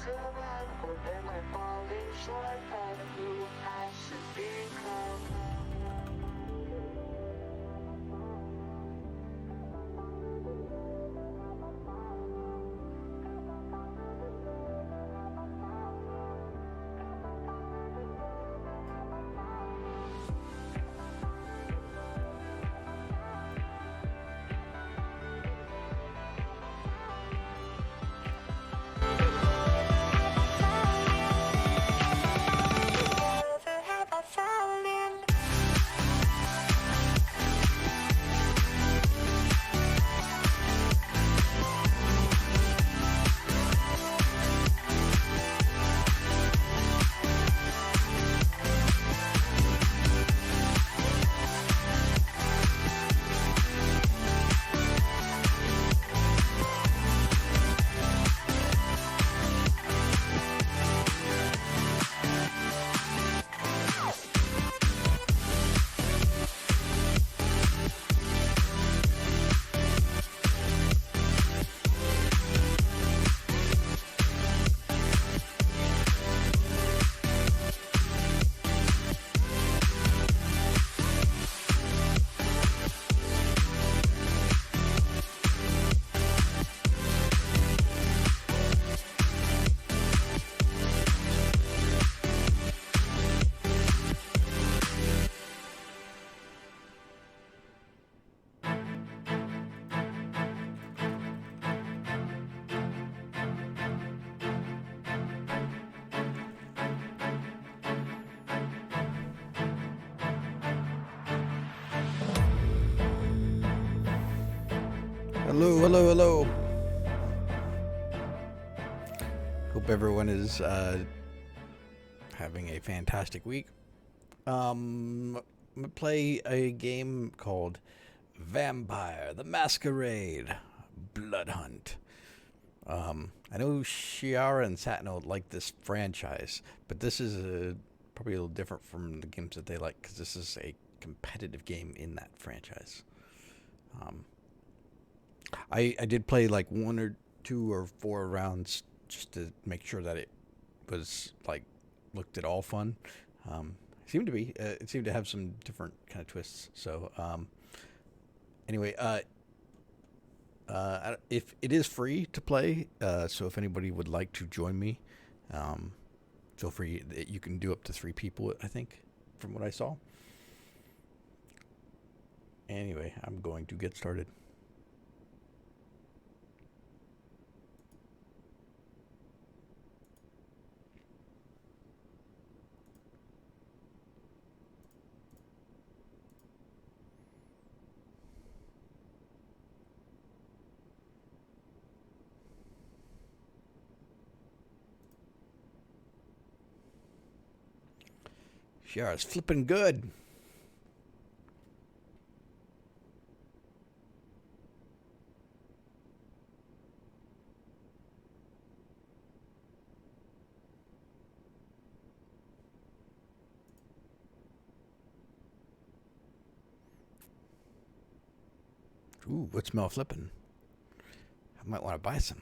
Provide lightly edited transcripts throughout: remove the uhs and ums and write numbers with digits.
too long, or am I falling short of who I should become? Hello, hello, hello. Hope everyone is having a fantastic week. I'm gonna play a game called Vampire: The Masquerade, Bloodhunt. I know Shiara and Satno like this franchise, but this is probably a little different from the games that they like because this is a competitive game in that franchise. I did play like 1 or 2 or 4 rounds just to make sure that it was like looked at all fun. It seemed to have some different kind of twists. So anyway, if it is free to play, so if anybody would like to join me, feel free. You can do up to 3 people, I think, from what I saw. Anyway, I'm going to get started. Shiara's flipping good. Ooh, what smell flipping? I might want to buy some.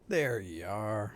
There you are.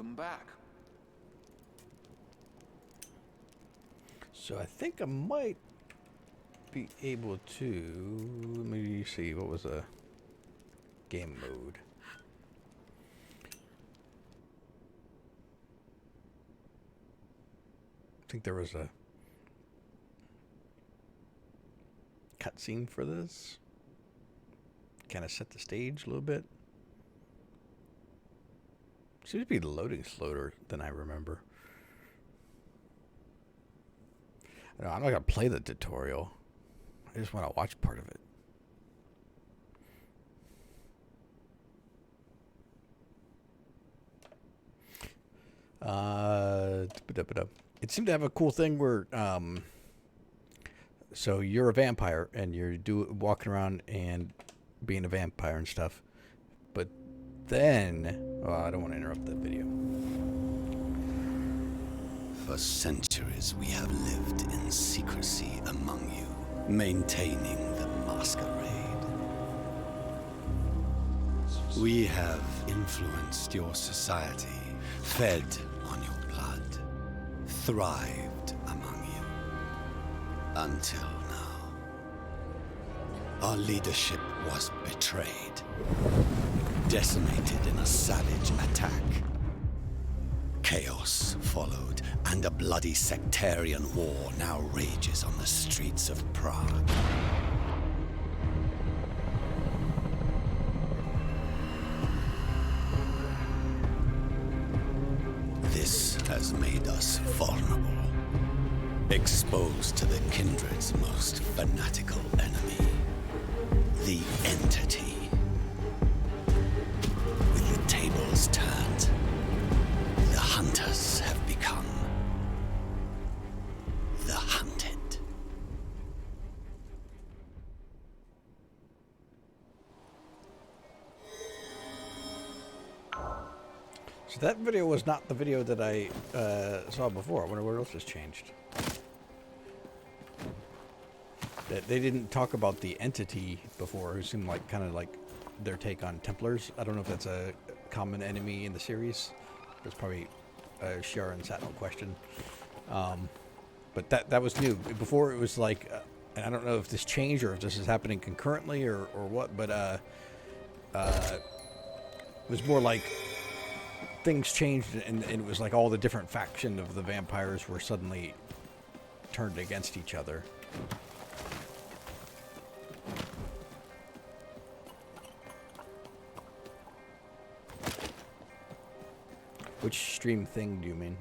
Welcome back. So I think I might be able to... Let me see, what was a game mode? I think there was a cutscene for this. Kind of set the stage a little bit. Seems to be loading slower than I remember. I'm not going to play the tutorial. I just want to watch part of it. It seemed to have a cool thing where, so you're a vampire and you're walking around and being a vampire and stuff. But then, I don't want to interrupt that video. For centuries we have lived in secrecy among you, maintaining the Masquerade. We have influenced your society, fed on your blood, thrived among you. Until now. Our leadership was betrayed, decimated in a savage attack. Chaos followed, and a bloody sectarian war now rages on the streets of Prague. This has made us vulnerable, exposed to the kindred's most fanatical enemy, the entity. With the tables turned, the hunters have become the hunted. So that video was not the video that I saw before. I wonder what else has changed. They didn't talk about the entity before, who seemed like kind of like their take on Templars. I don't know if that's a common enemy in the series. That's probably a Sharon Satnel question. But that was new. Before it was like, and I don't know if this changed or if this is happening concurrently or what, but it was more like things changed and it was like all the different faction of the vampires were suddenly turned against each other. Which stream thing do you mean?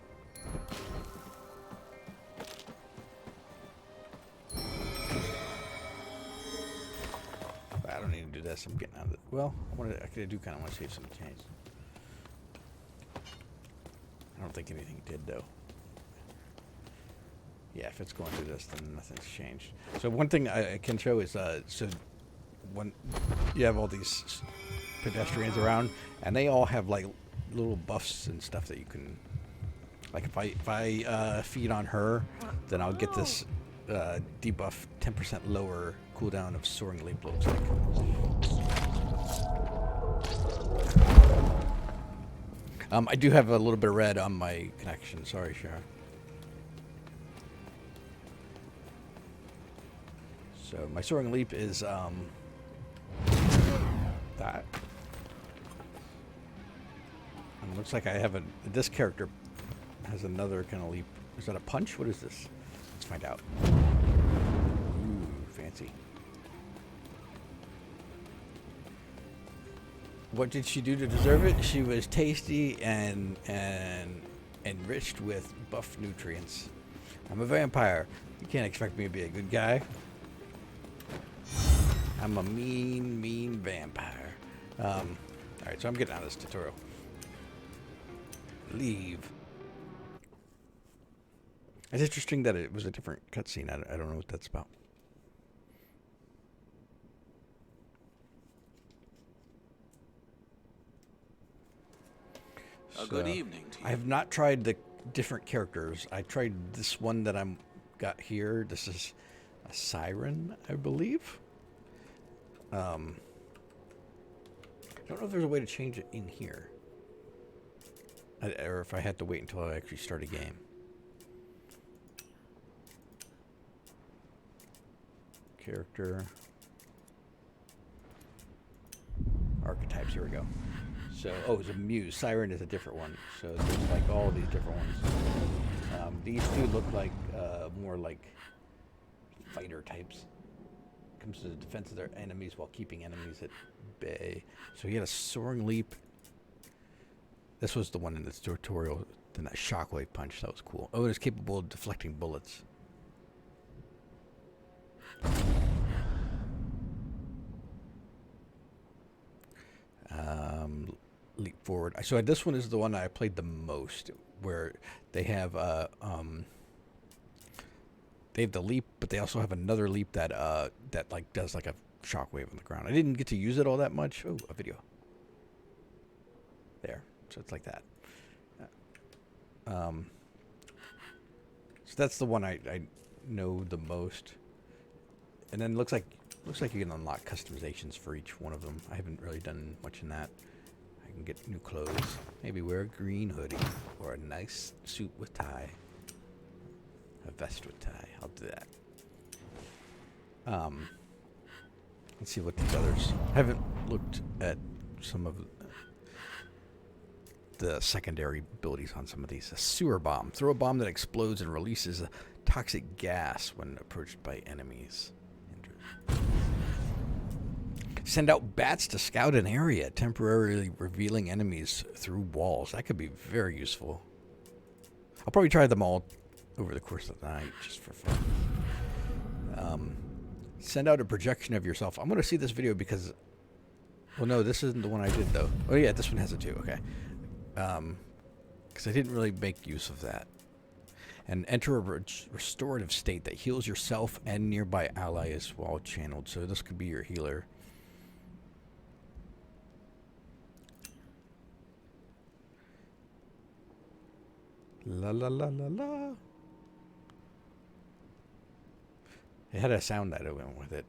I don't need to do this. I'm getting out of it. Well, I do kind of want to save some change. I don't think anything did, though. Yeah, if it's going through this, then nothing's changed. So one thing I can show is, so when you have all these pedestrians around, and they all have like little buffs and stuff that you can, like if I feed on her, then I'll get this debuff 10% lower cooldown of Soaring Leap, looks like. I do have a little bit of red on my connection. Sorry, Sharon. So my Soaring Leap is that. And it looks like I have this character has another kind of leap. Is that a punch? What is this? Let's find out. Ooh, fancy. What did she do to deserve it? She was tasty and enriched with buff nutrients. I'm a vampire. You can't expect me to be a good guy. I'm a mean vampire. Alright, so I'm getting out of this tutorial. Leave. It's interesting that it was a different cutscene. I don't know what that's about. Good evening to you. I have not tried the different characters. I tried this one that I'm got here. This is a siren, I believe. I don't know if there's a way to change it in here. or if I had to wait until I actually start a game. Character. Archetypes, here we go. So, oh, it's a muse. Siren is a different one. So there's like all these different ones. These two look like more like fighter types. Comes to the defense of their enemies while keeping enemies at bay. So he had a soaring leap. This was the one in this tutorial. Then that shockwave punch. That was cool. Oh, it is capable of deflecting bullets. Leap forward. So this one is the one I played the most, where they have the leap, but they also have another leap that that like does like a shockwave on the ground. I didn't get to use it all that much. Oh, a video. There. So it's like that. So that's the one I know the most. And then looks like you can unlock customizations for each one of them. I haven't really done much in that. I can get new clothes. Maybe wear a green hoodie or a nice suit with tie. A vest with tie. I'll do that. Let's see what these others. I haven't looked at some of the secondary abilities on some of these. A sewer bomb. Throw a bomb that explodes and releases a toxic gas when approached by enemies. Send out bats to scout an area, temporarily revealing enemies through walls. That could be very useful. I'll probably try them all over the course of the night, just for fun. Send out a projection of yourself. I'm going to see this video because... Well, no, this isn't the one I did, though. Oh, yeah, this one has it, too. Okay. Because I didn't really make use of that. And enter a restorative state that heals yourself and nearby allies while channeled. So this could be your healer. La la la la la. It had a sound that it went with it.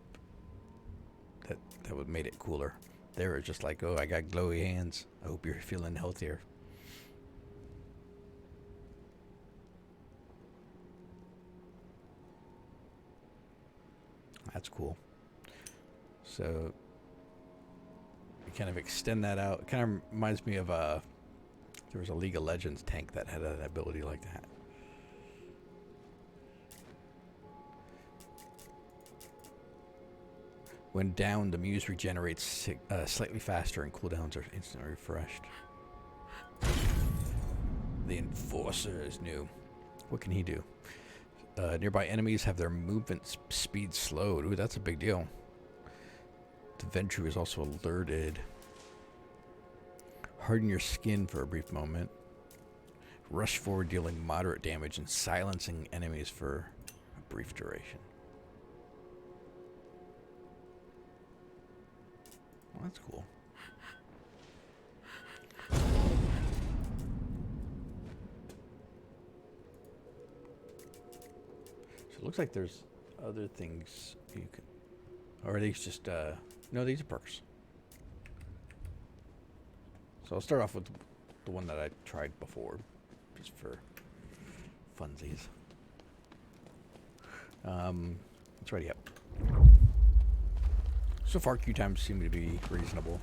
That would made it cooler. They were just like, oh, I got glowy hands. I hope you're feeling healthier. That's cool. So you kind of extend that out. It kind of reminds me of there was a League of Legends tank that had an ability like that. When down, the muse regenerates slightly faster and cooldowns are instantly refreshed. The Enforcer is new. What can he do? Nearby enemies have their movement speed slowed. Ooh, that's a big deal. The Ventru is also alerted. Harden your skin for a brief moment. Rush forward, dealing moderate damage and silencing enemies for a brief duration. Well, that's cool. So it looks like there's other things you can... Or are these just... No, these are perks. So I'll start off with the one that I tried before, just for funsies. Let's ready up. So far, queue times seem to be reasonable.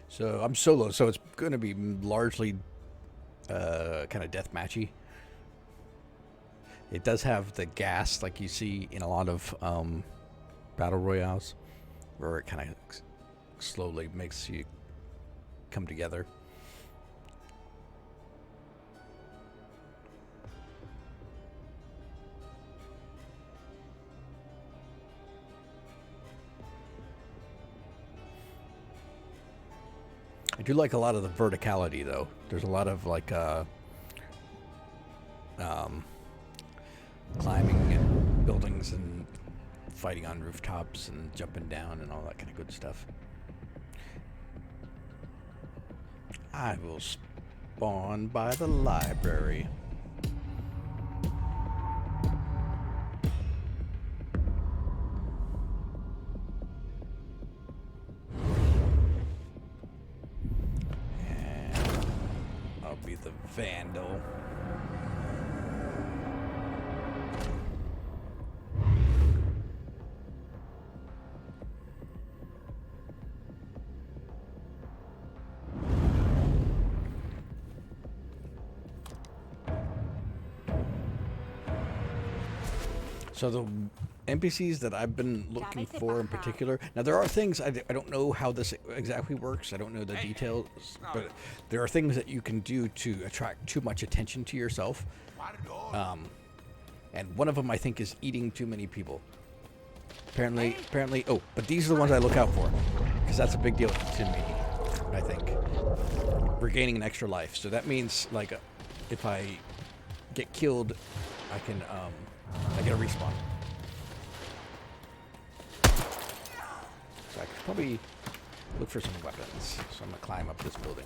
So I'm solo, so it's going to be largely kind of deathmatchy. It does have the gas like you see in a lot of battle royales, where it kind of slowly makes you come together. I do like a lot of the verticality, though. There's a lot of like climbing and buildings and fighting on rooftops and jumping down and all that kind of good stuff. I will spawn by the library. And I'll be the vandal. So the NPCs that I've been looking for in particular, now there are things, I don't know how this exactly works, I don't know the details, but there are things that you can do to attract too much attention to yourself. And one of them I think is eating too many people. Apparently, oh, but these are the ones I look out for, because that's a big deal to me, I think. Regaining an extra life, so that means, like, if I get killed, I can, I get a respawn. So I could probably look for some weapons. So I'm gonna climb up this building.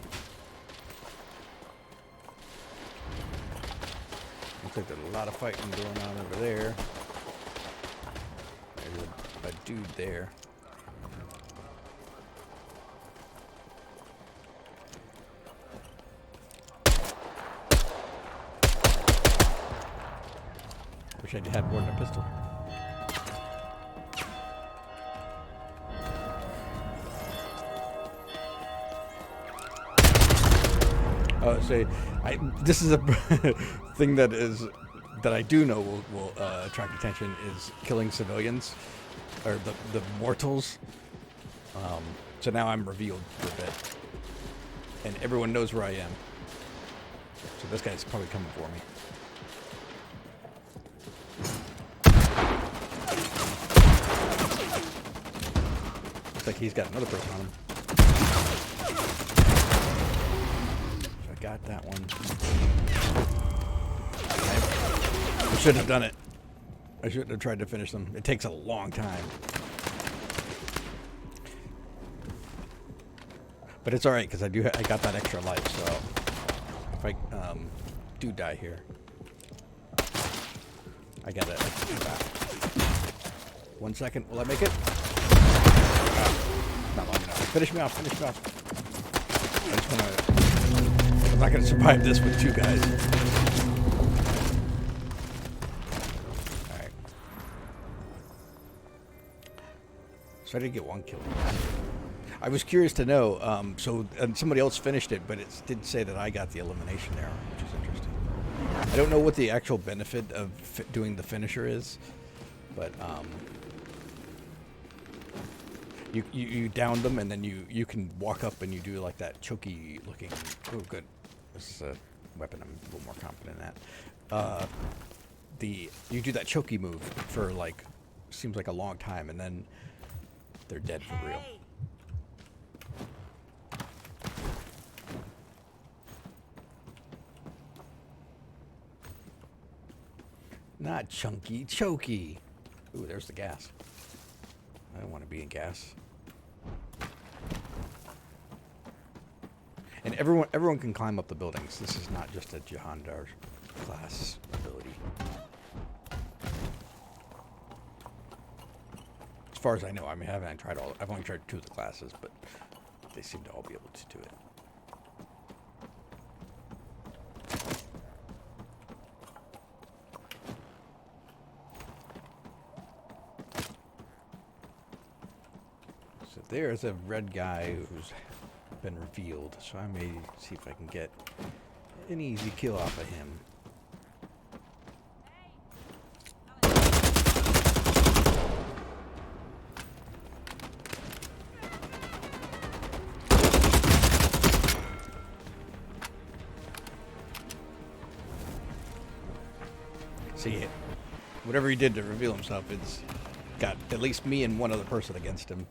Looks like there's a lot of fighting going on over there. There's a dude there. Wish I had more than a pistol. Oh, say, this is a thing that I do know will attract attention is killing civilians, or the mortals. So now I'm revealed for a bit, and everyone knows where I am. So this guy's probably coming for me. Looks like he's got another person on him. So I got that one. I shouldn't have done it. I shouldn't have tried to finish them. It takes a long time. But it's alright, because I got that extra life, so if I do die here, I got it. 1 second. Will I make it? Not long enough. Finish me off. Finish me off. I just want to... I'm not going to survive this with two guys. Alright. So I did get one kill. I was curious to know, and somebody else finished it, but it did say that I got the elimination there, which is interesting. I don't know what the actual benefit of doing the finisher is, but you down them, and then you can walk up and you do like that choky looking. Oh, good. This is a weapon I'm a little more confident at. You do that choky move for like seems like a long time, and then they're dead for real. Not chunky, choky. Ooh, there's the gas. I don't want to be in gas. And everyone can climb up the buildings. This is not just a Jahandar class ability. As far as I know, I mean, I haven't tried all. I've only tried 2 of the classes, but they seem to all be able to do it. So there's a red guy who's been revealed, so I may see if I can get an easy kill off of him. See, whatever he did to reveal himself, it's got at least me and one other person against him.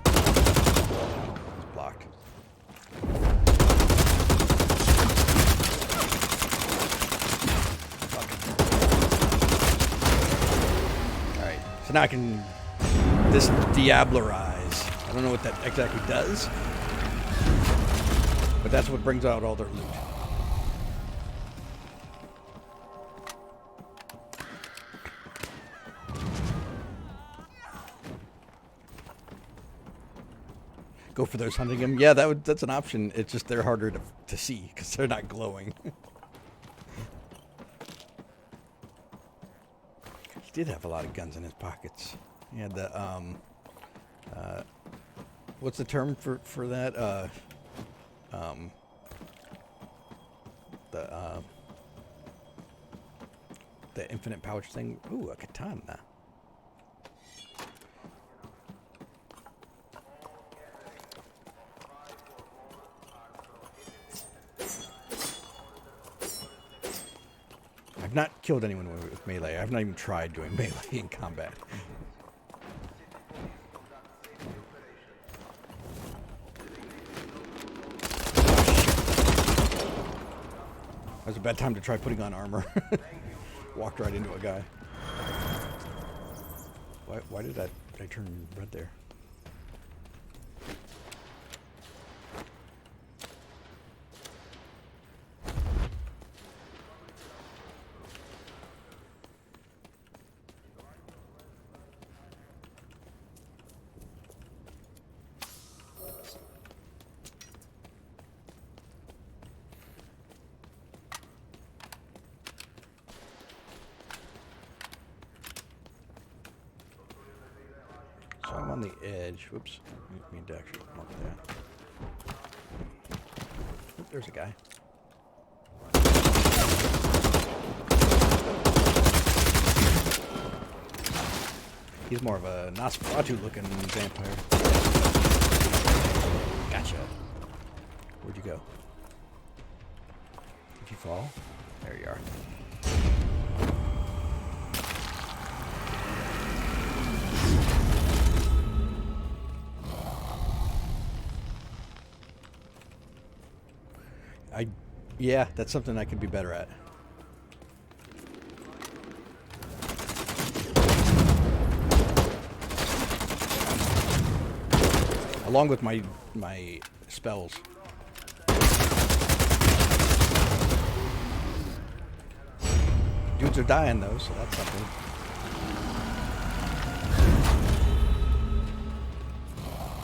It's blocked. Alright, so now I can this Diablerize. I don't know what that exactly does, but that's what brings out all their loot. Go for those hunting them. Yeah, that's an option. It's just they're harder to see because they're not glowing. He did have a lot of guns in his pockets. He had the what's the term for that? The infinite pouch thing. Ooh, a katana. I've not killed anyone with melee. I've not even tried doing melee in combat. That was a bad time to try putting on armor. Walked right into a guy. Why did I turn red there? So I'm on the edge. Whoops. I need to actually mark that. Oop, there's a guy. He's more of a Nosferatu-looking vampire. Gotcha. Where'd you go? Did you fall? There you are. Yeah, that's something I could be better at. Along with my spells. Dudes are dying though, so that's something.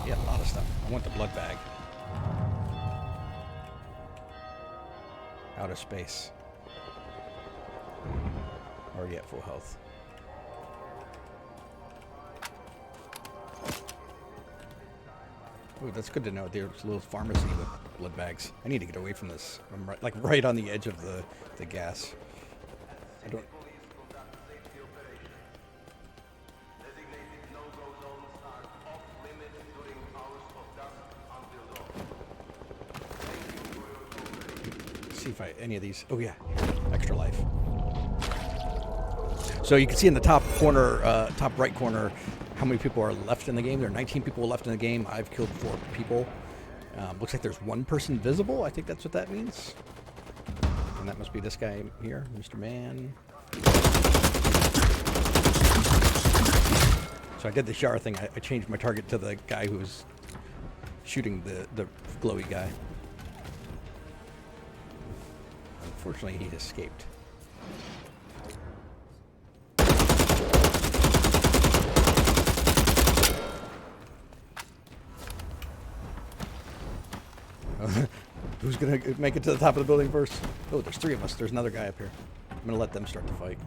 Yeah, a lot of stuff. I want the blood bag. Out of space. Already at full health. Ooh, that's good to know. There's a little pharmacy with blood bags. I need to get away from this. I'm right on the edge of the gas. I don't. See if any of these. Oh yeah, extra life. So you can see in the top corner, top right corner, how many people are left in the game. There are 19 people left in the game. I've killed 4 people. Looks like there's 1 person visible. I think that's what that means. And that must be this guy here, Mr. Man. So I did the shower thing. I changed my target to the guy who was shooting the glowy guy. Unfortunately, he escaped. Who's gonna make it to the top of the building first? Oh, there's 3 of us. There's another guy up here. I'm gonna let them start the fight.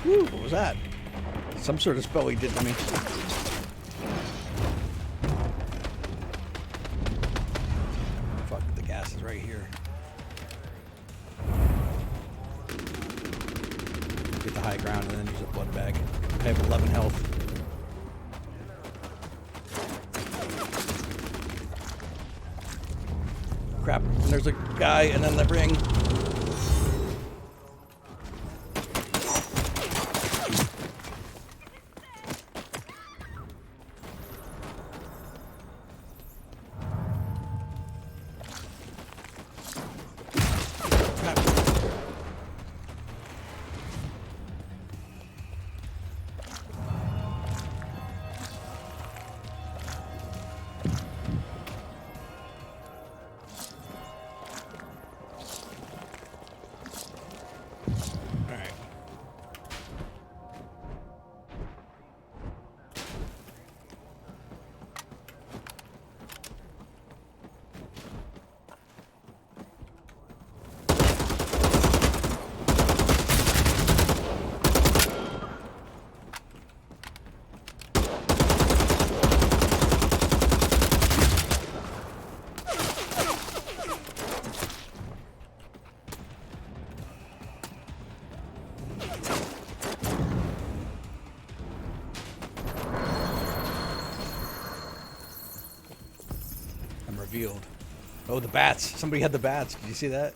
Woo, what was that? Some sort of spell he did to me. Fuck, the gas is right here. get the high ground, and then use a blood bag. I have 11 health. Crap, and there's a guy, and then the ring. Revealed. Oh, the bats. Somebody had the bats. Did you see that?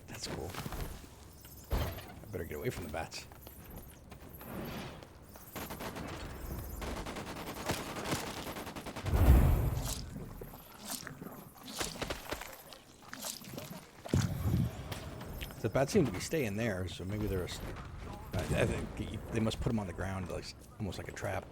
That's cool. I better get away from the bats. The bats seem to be staying there, so maybe they're... I think they must put them on the ground, like almost like a trap.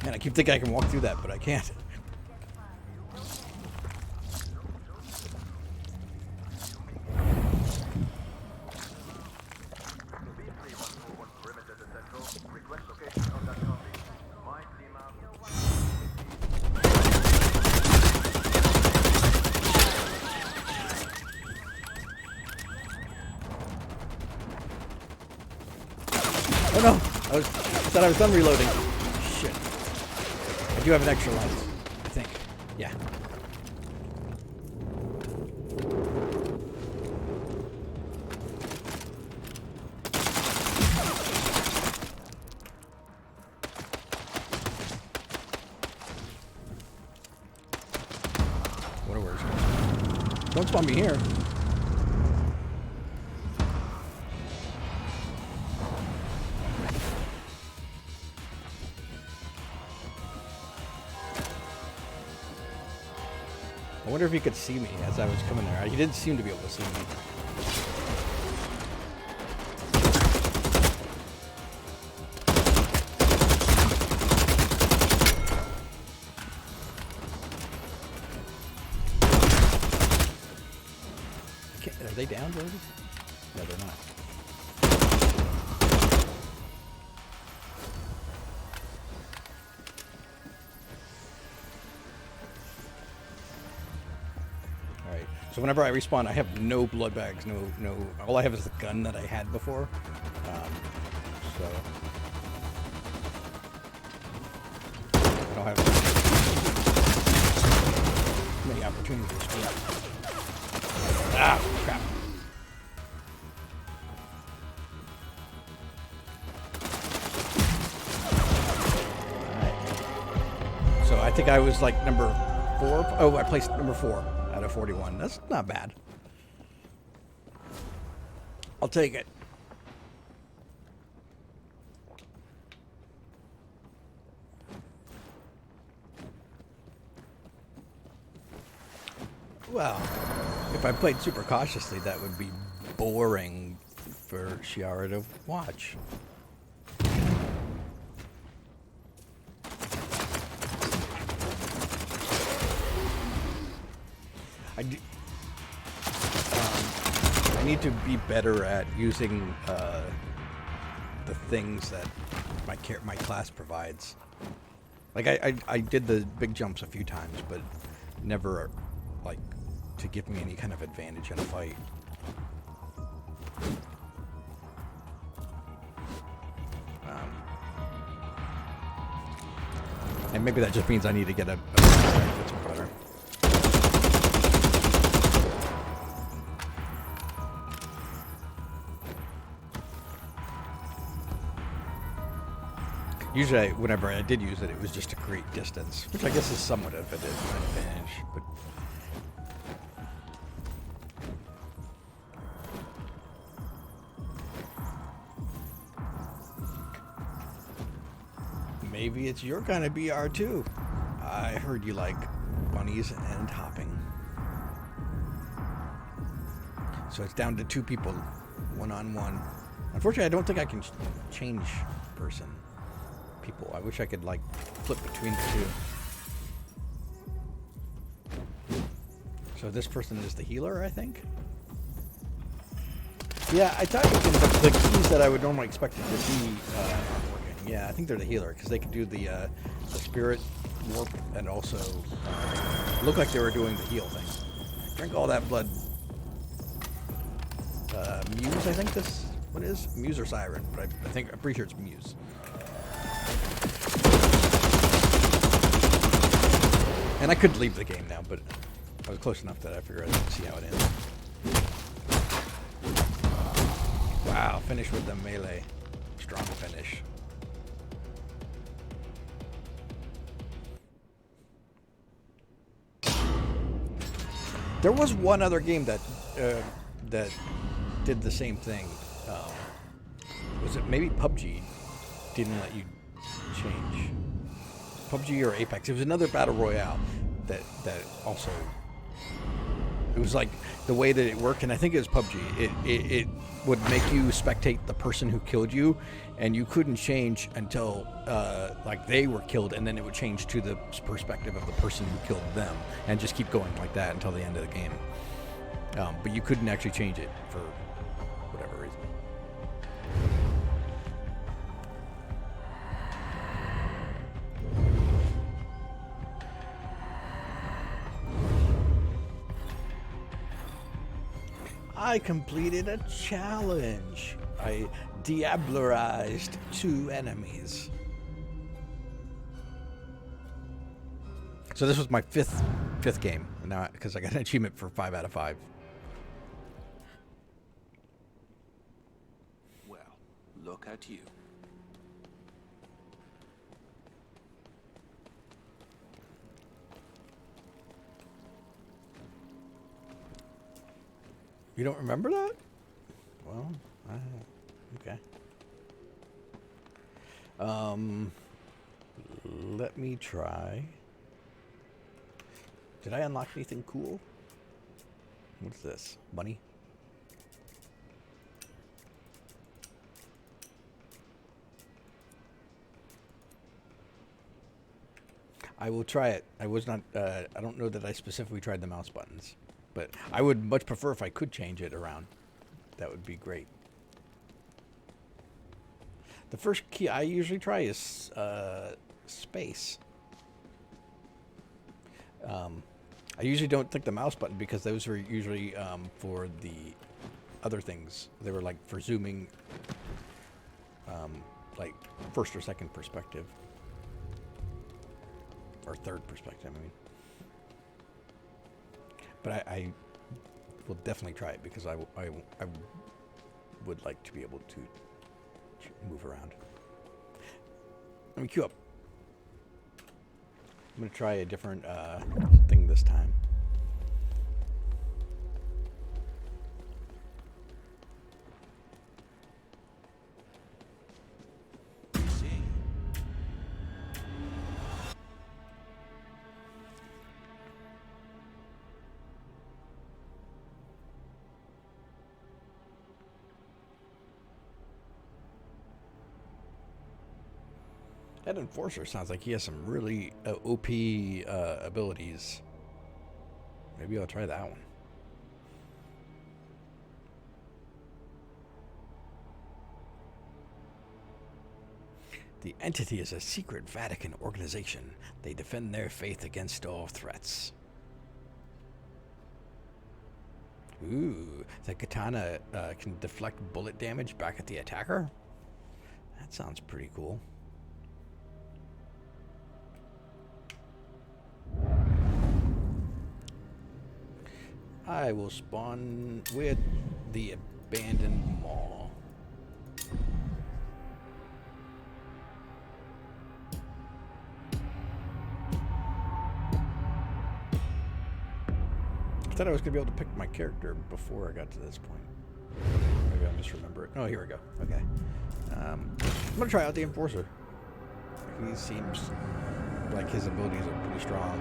Man, I keep thinking I can walk through that, but I can't. Oh no! I thought I was done reloading. Shit. I do have an extra life, I think. Yeah. What a worst. Don't spawn me here. I wonder if he could see me as I was coming there. He didn't seem to be able to see me. Are they down already? No, they're not. So whenever I respawn, I have no blood bags, no. All I have is the gun that I had before. So I don't have many opportunities to screw. Ah, crap! All right. So I think I was like number 4. Oh, I placed number 4. Out of 41. That's not bad. I'll take it. Well, if If I played super cautiously, that would be boring for Shiara to watch. I need to be better at using the things that my class provides. Like I did the big jumps a few times, but never like to give me any kind of advantage in a fight. And maybe that just means I need to get a that's better. Usually, whenever I did use it, it was just to create distance, which I guess is somewhat of an advantage, but... Maybe it's your kind of BR too. I heard you like bunnies and hopping. So it's down to 2 people, 1-on-1. Unfortunately, I don't think I can change people. I wish I could like flip between the 2. So this person is the healer, I think. Yeah, I thought the keys that I would normally expect it to be aren't working. Yeah, I think they're the healer because they could do the spirit warp and also look like they were doing the heal thing. Drink all that blood. Muse, I think this one is Muse or Siren, but I'm pretty sure it's Muse. And I could leave the game now, but I was close enough that I figured I'd see how it ends. Wow, finish with the melee. Strong finish. There was one other game that did the same thing. Was it maybe PUBG? Didn't let you change. PUBG or Apex. It was another battle royale that also. It was like the way that it worked, and I think it was PUBG. It would make you spectate the person who killed you, and you couldn't change until like they were killed, and then it would change to the perspective of the person who killed them, and just keep going like that until the end of the game. But you couldn't actually change it for whatever reason. I completed a challenge. I diablerized 2 enemies. So this was my fifth game now because I got an achievement for 5 out of 5. Well, look at you. You don't remember that? Well, okay. Let me try. Did I unlock anything cool? What's this? Money? I will try it. I was not, I don't know that I specifically tried the mouse buttons. But I would much prefer if I could change it around. That would be great. The first key I usually try is space. I usually don't click the mouse button because those are usually for the other things. They were like for zooming, like first or second perspective. Or third perspective, I mean. But I will definitely try it because I would like to be able to move around. Let me queue up. I'm going to try a different thing this time. That Enforcer sounds like he has some really OP abilities. Maybe I'll try that one. The entity is a secret Vatican organization. They defend their faith against all threats. Ooh, the katana can deflect bullet damage back at the attacker? That sounds pretty cool. I will spawn with the abandoned mall. I thought I was going to be able to pick my character before I got to this point. Maybe I misremember it. Oh, here we go. Okay. I'm going to try out the Enforcer. He seems like his abilities are pretty strong.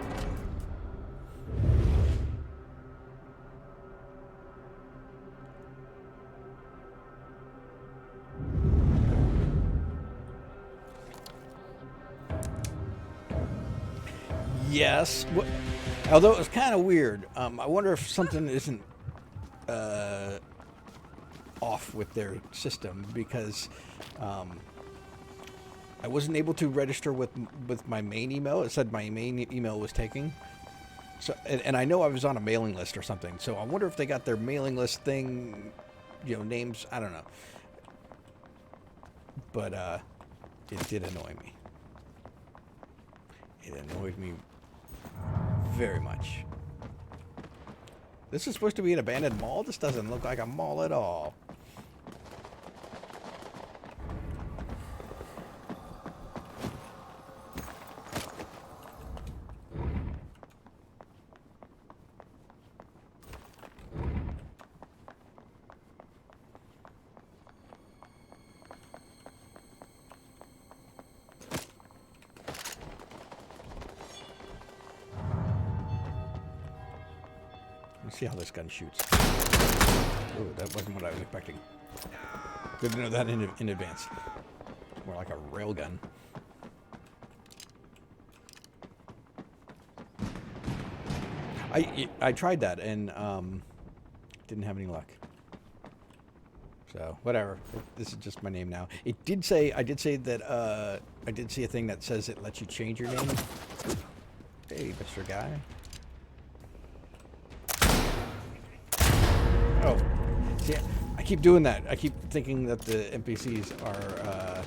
Yes. Although it was kind of weird. I wonder if something isn't off with their system, because I wasn't able to register with my main email. It said my main email was taking. So, and I know I was on a mailing list or something. So I wonder if they got their mailing list thing, names. I don't know. But it did annoy me. It annoyed me very much. This is supposed to be an abandoned mall? This doesn't look like a mall at all. See how this gun shoots. Oh, that wasn't what I was expecting. Good to know that in advance. More like a rail gun. I tried that and didn't have any luck. So whatever. This is just my name now. I did say that I did see a thing that says it lets you change your name. Hey, Mr. Guy. Oh, see, I keep doing that. I keep thinking that the NPCs are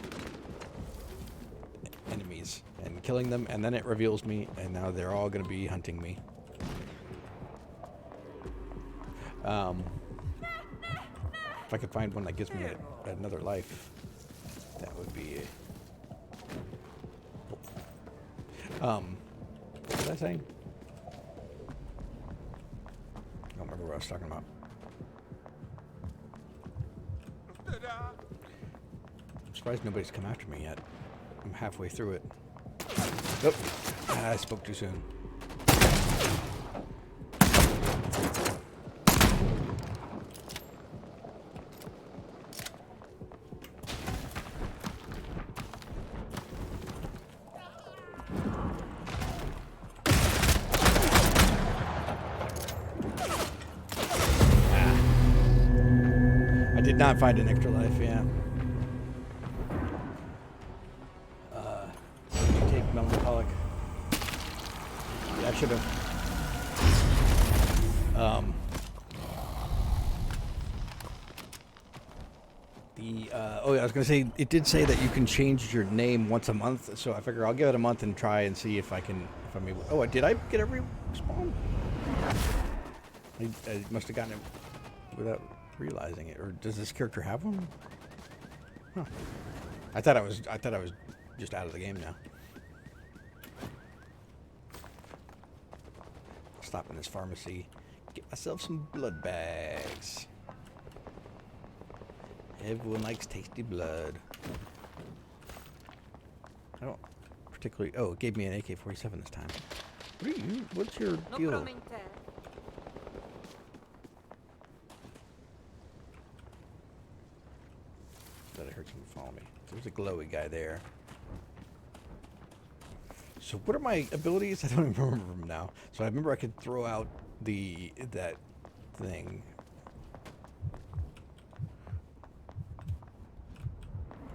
enemies and killing them, and then it reveals me, and now they're all going to be hunting me. If I could find one that gives me another life, that would be... what was I saying? I don't remember what I was talking about. I'm surprised nobody's come after me yet. I'm halfway through it. Nope. I spoke too soon. Did not find an extra life, yeah. Take melancholic. Yeah, I should have. Oh yeah, I was gonna say it did say that you can change your name once a month, so I figure I'll give it a month and try and see if I'm able. Oh, did I get every spawn? I must have gotten it without realizing it. Or does this character have one? Huh. I thought I was just out of the game now. Stop in this pharmacy, get myself some blood bags. Everyone likes tasty blood. I don't particularly... Oh, it gave me an AK-47 this time. What's your deal? Thought I heard someone follow me. There's a glowy guy there. So what are my abilities? I don't even remember them now. So I remember I could throw out that thing.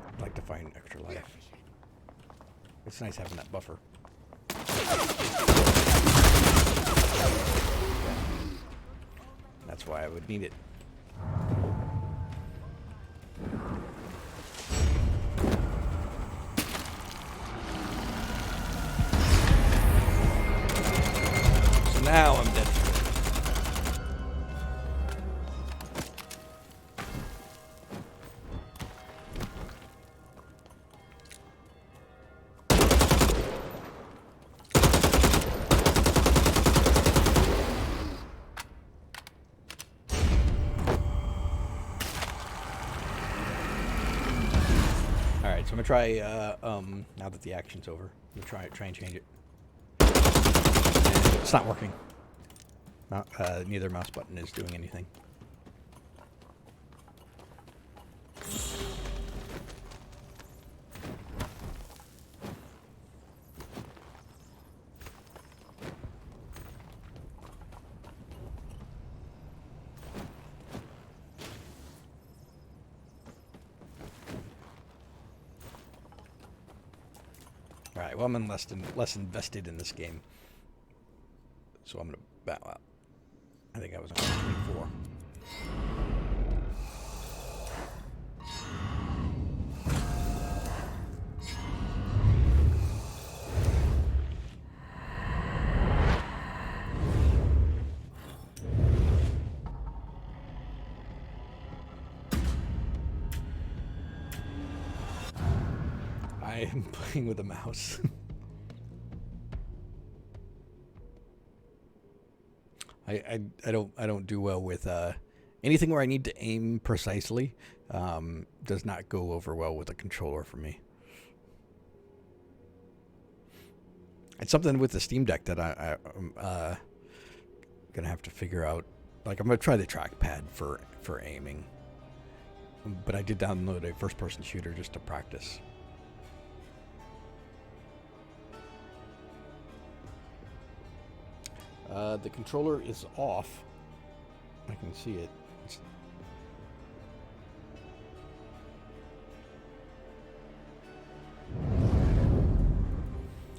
I'd like to find extra life. It's nice having that buffer. That's why I would need it. So now I'm dead. So I'm gonna try, now that the action's over, I'm gonna try and change it. And it's not working. Neither mouse button is doing anything. Alright, well, I'm less invested in this game. So I'm going to bow out. I think I was on 24. I am playing with a mouse. I don't do well with anything where I need to aim precisely. Does not go over well with a controller for me. It's something with the Steam Deck that I'm gonna have to figure out. Like, I'm gonna try the trackpad for aiming, but I did download a first-person shooter just to practice. The controller is off. I can see it.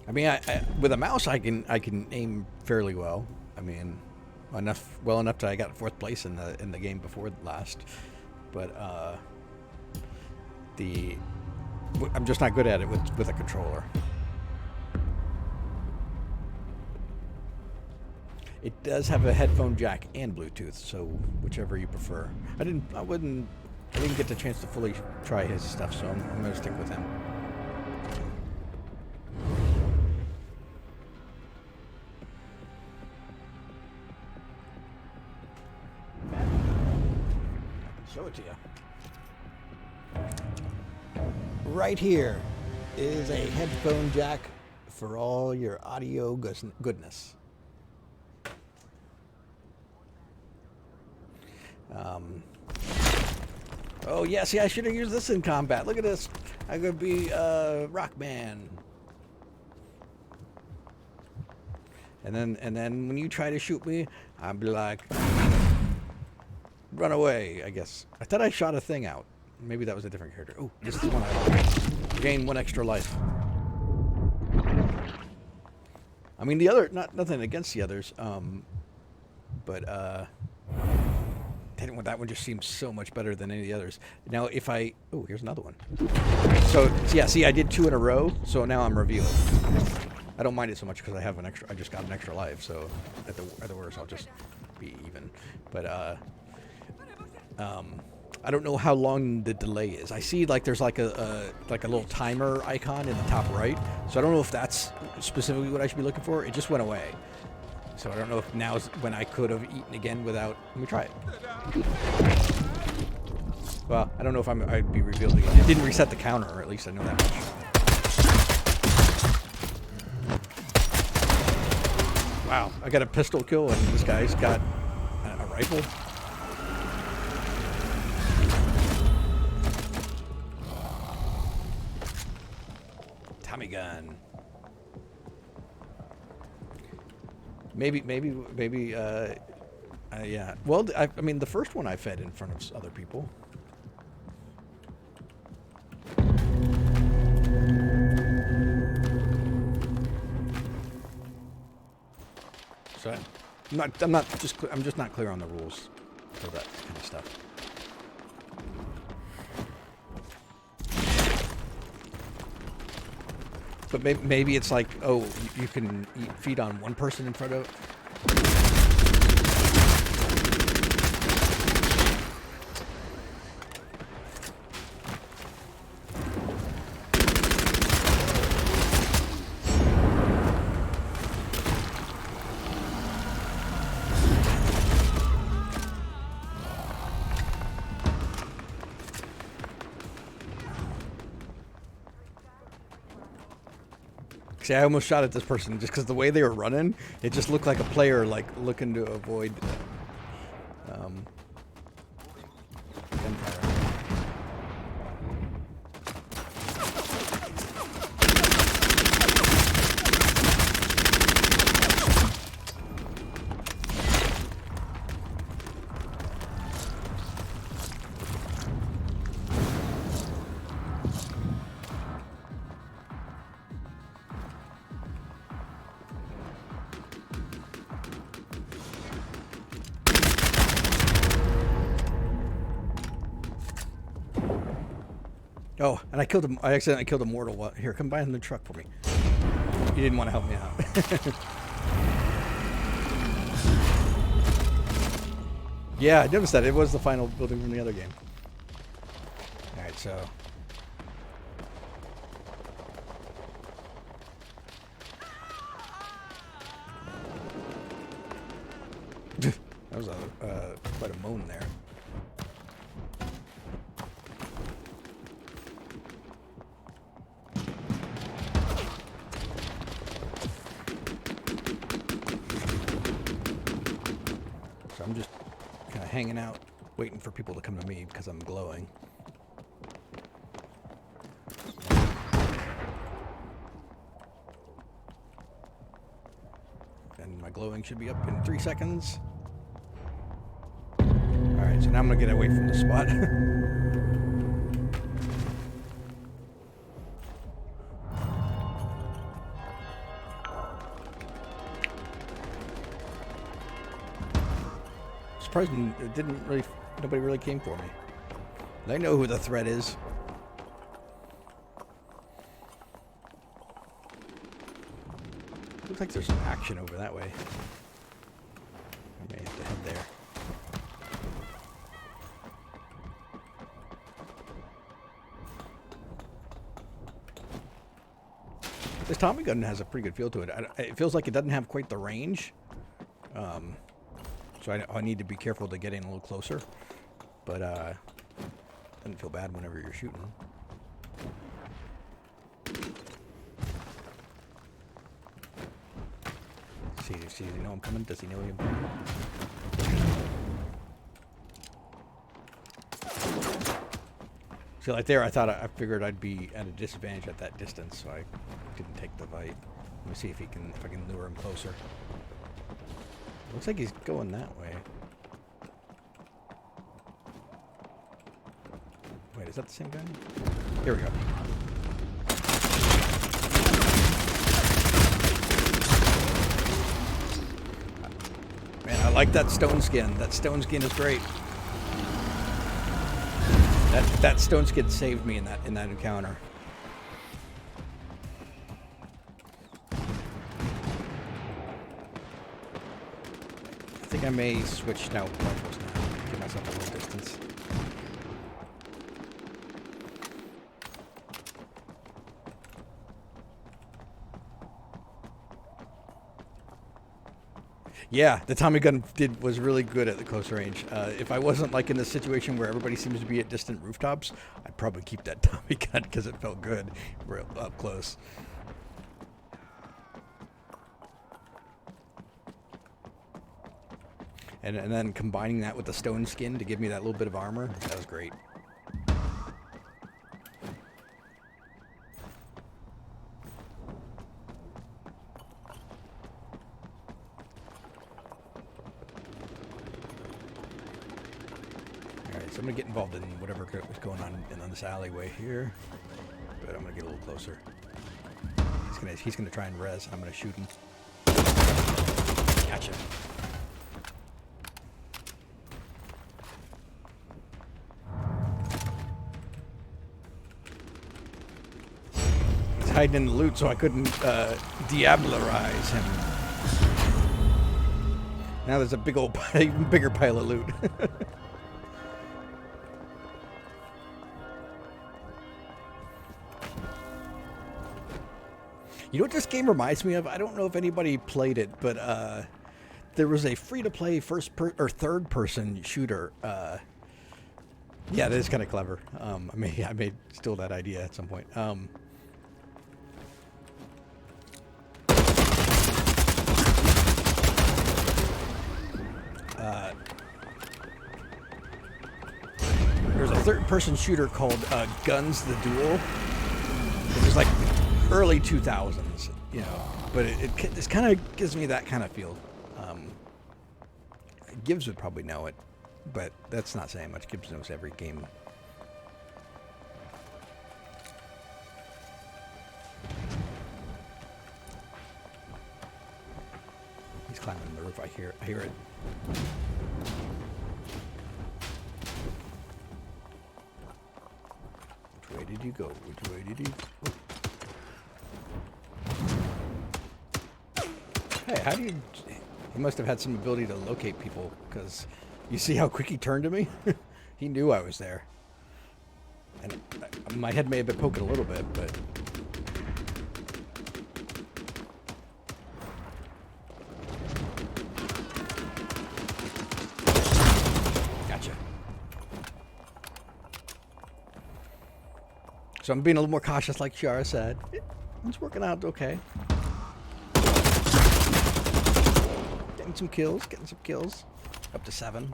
I mean, I with a mouse, I can aim fairly well. I mean, well enough that I got 4th place in the game before last. But I'm just not good at it with a controller. It does have a headphone jack and Bluetooth, so whichever you prefer. I didn't get the chance to fully try his stuff, so I'm going to stick with him. I can show it to you. Right here is a headphone jack for all your audio goodness. Oh yeah, see, I should have used this in combat. Look at this. I could be Rockman. And then when you try to shoot me, I'll be like, run away, I guess. I thought I shot a thing out. Maybe that was a different character. Oh, this is one I like. Gain 1 extra life. I mean, the other, nothing against the others, but that one just seems so much better than any of the others. Now, if I... Oh, here's another one. So, yeah, see, I did 2 in a row, so now I'm revealed. I don't mind it so much because I just got an extra life, so at the worst, I'll just be even. But, I don't know how long the delay is. I see, like, there's like a little timer icon in the top right, so I don't know if that's specifically what I should be looking for. It just went away. So I don't know if now's when I could have eaten again without... Let me try it. Well, I don't know if I'd be revealed again. It didn't reset the counter, or at least I know that much. Wow, I got a pistol kill and this guy's got a rifle. Tommy gun. Maybe. Yeah. Well, I mean, the first one I fed in front of other people. So I'm just not clear on the rules for that kind of stuff. But maybe it's like, oh, you can feed on one person in front of. See, I almost shot at this person just because the way they were running, it just looked like a player like looking to avoid gunfire. Oh, and I killed him. I accidentally killed a mortal. Here, come by in the truck for me. You didn't want to help me out. Yeah, I noticed that. It was the final building from the other game. Alright, so... that was quite a moan there. So I'm just kind of hanging out, waiting for people to come to me because I'm glowing. And my glowing should be up in 3 seconds. Alright, so now I'm going to get away from the spot. Surprising, nobody really came for me. I know who the threat is. Looks like there's some action over that way. I may have to head there. This Tommy gun has a pretty good feel to it. It feels like it doesn't have quite the range. So I need to be careful to get in a little closer. But it doesn't feel bad whenever you're shooting. Does he know I'm coming? Does he know I'm coming? See, like there, I figured I'd be at a disadvantage at that distance, so I didn't take the bite. Let me see if I can lure him closer. Looks like he's going that way. Wait, is that the same guy? Here we go. Man, I like that stone skin. That stone skin is great. That stone skin saved me in that encounter. I think I may switch now rifles now. Give myself a little distance. Yeah, the Tommy gun was really good at the close range. If I wasn't like in the situation where everybody seems to be at distant rooftops, I'd probably keep that Tommy gun because it felt good real up close. And then combining that with the stone skin to give me that little bit of armor, that was great. I'm gonna get involved in whatever is going on in this alleyway here. But I'm gonna get a little closer. He's gonna try and res. I'm gonna shoot him. Gotcha. He's hiding in the loot, so I couldn't diablerize him. Now there's a big old, even bigger pile of loot. You know what this game reminds me of? I don't know if anybody played it, but there was a free-to-play third-person shooter. Yeah, that is kind of clever. I may steal that idea at some point. There's a third-person shooter called Guns the Duel. It was like early 2000s, you know, but it kind of gives me that kind of feel. Gibbs would probably know it, but that's not saying much. Gibbs knows every game. He's climbing the roof. I hear it. Which way did you go? Which way did you go? Hey, how do you... He must have had some ability to locate people, because you see how quick he turned to me? He knew I was there. And my head may have been poking a little bit, but... Gotcha. So I'm being a little more cautious, like Shara said. It's working out okay. Getting some kills. Up to 7.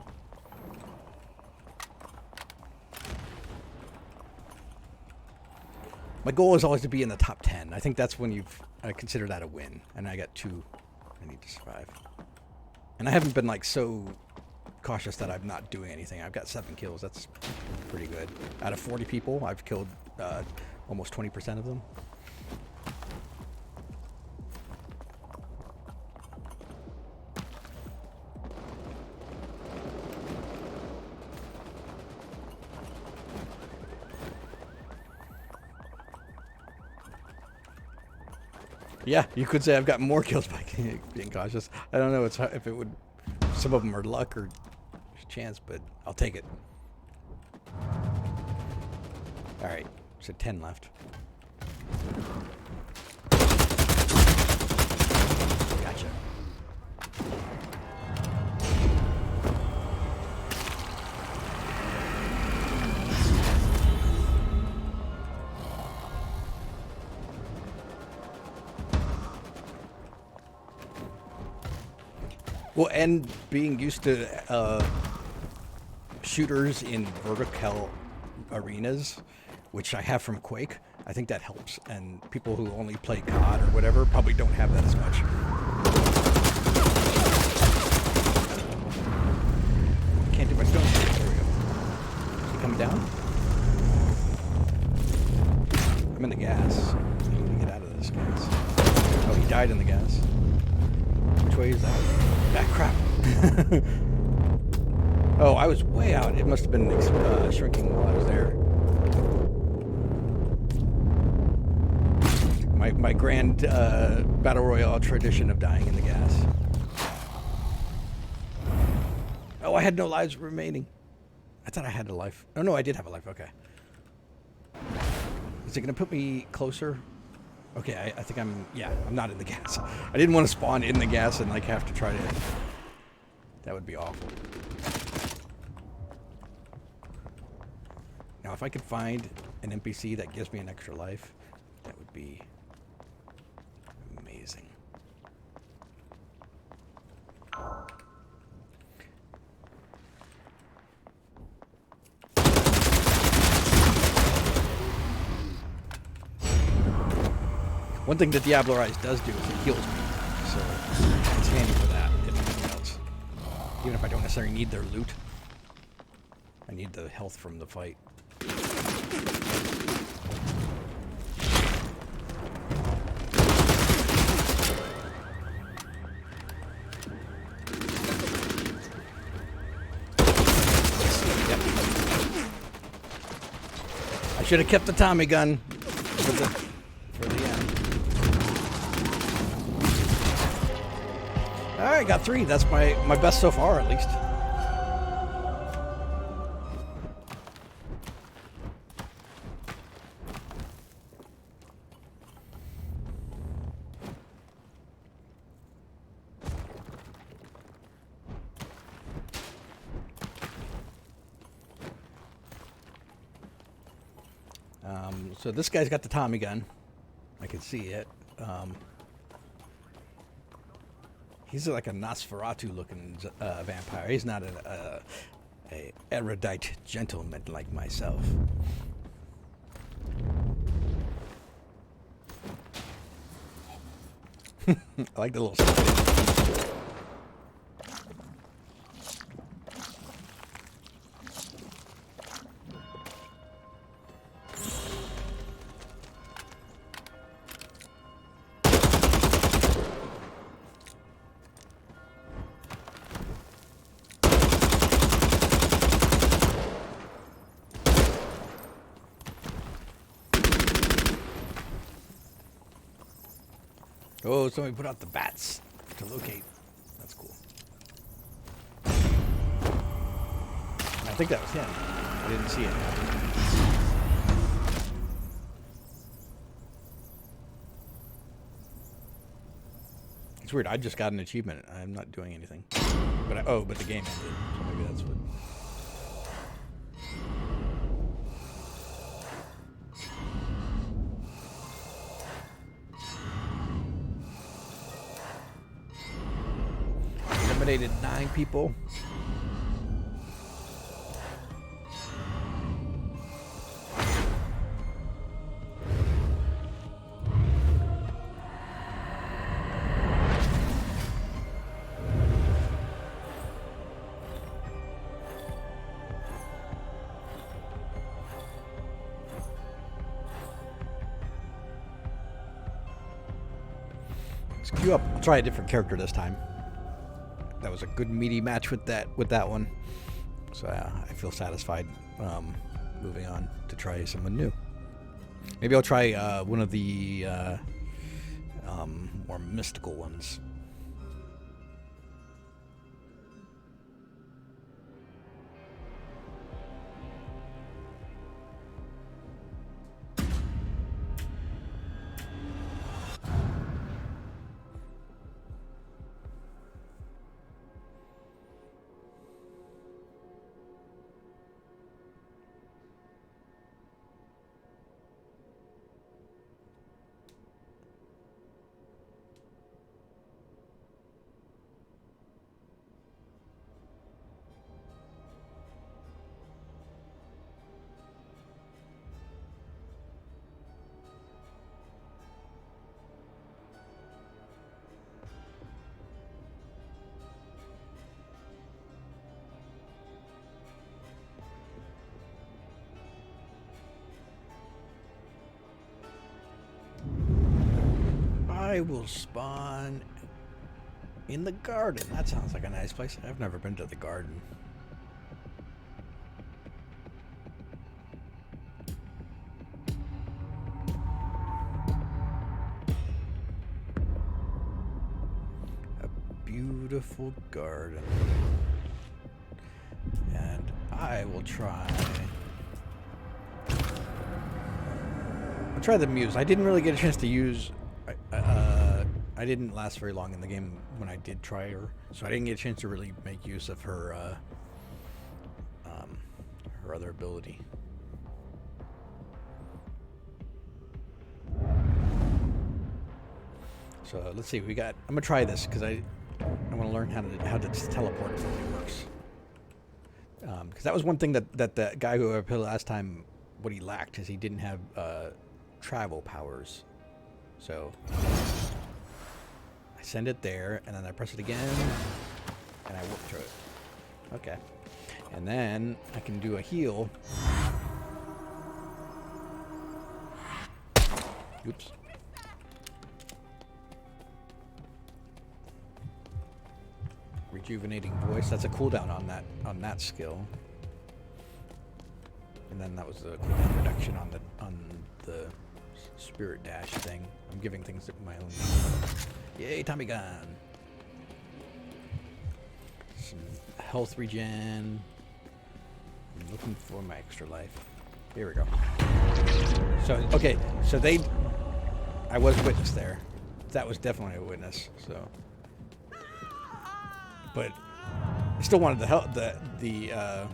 My goal is always to be in the top 10. I think that's when you've consider that a win. And I got 2 I need to survive. And I haven't been like so cautious that I'm not doing anything. I've got 7 kills. That's pretty good. Out of 40 people, I've killed almost 20% of them. Yeah, you could say I've got more kills by being cautious. I don't know if it would... Some of them are luck or chance, but I'll take it. Alright, so 10 left. Gotcha. Well, and being used to shooters in vertical arenas, which I have from Quake, I think that helps. And people who only play COD or whatever probably don't have that as much. Can't do my stone. There we go. Is he coming down? I'm in the gas. I need to get out of this gas. Oh, he died in the gas. Which way is that? Ah, crap. Oh, I was way out. It must have been shrinking while I was there. My grand Battle Royale tradition of dying in the gas. Oh, I had no lives remaining. I thought I had a life. Oh, no, I did have a life. Okay. Is it going to put me closer? Okay, I think I'm not in the gas. I didn't want to spawn in the gas and like have to try to... That would be awful. Now, if I could find an NPC that gives me an extra life, that would be amazing. One thing that Diablo Rise does do is it heals me, so it's handy for that, if nothing else. Even if I don't necessarily need their loot. I need the health from the fight. Yep. I should have kept the Tommy gun for the end. All right, got 3. That's my best so far, at least. So this guy's got the Tommy gun. I can see it. He's like a Nosferatu-looking vampire. He's not a erudite gentleman like myself. I like the little stuff. Oh, somebody put out the bats to locate. That's cool. I think that was him. I didn't see it. It's weird. I just got an achievement. I'm not doing anything. But but the game ended. So maybe that's what. Eliminated 9 people. Let's queue up. I'll try a different character this time. That was a good meaty match with that one. So I feel satisfied moving on to try someone new. Maybe I'll try one of the more mystical ones. I will spawn in the garden. That sounds like a nice place. I've never been to the garden. A beautiful garden. And I will try... I'll try the muse. I didn't really get a chance to use... I didn't last very long in the game when I did try her, so I didn't get a chance to really make use of her her other ability. So let's see. I'm gonna try this because I want to learn how this teleport really works. Because that was one thing that the guy who I played last time, what he lacked is he didn't have travel powers. So I send it there, and then I press it again, and I work through it. Okay. And then I can do a heal. Oops. Rejuvenating voice. That's a cooldown on that skill. And then that was a cooldown reduction on the spirit dash thing. I'm giving things my own. Yay, Tommy gun. Some health regen. I'm looking for my extra life. Here we go. So okay, so I was witness there. That was definitely a witness. So, but I still wanted the help. The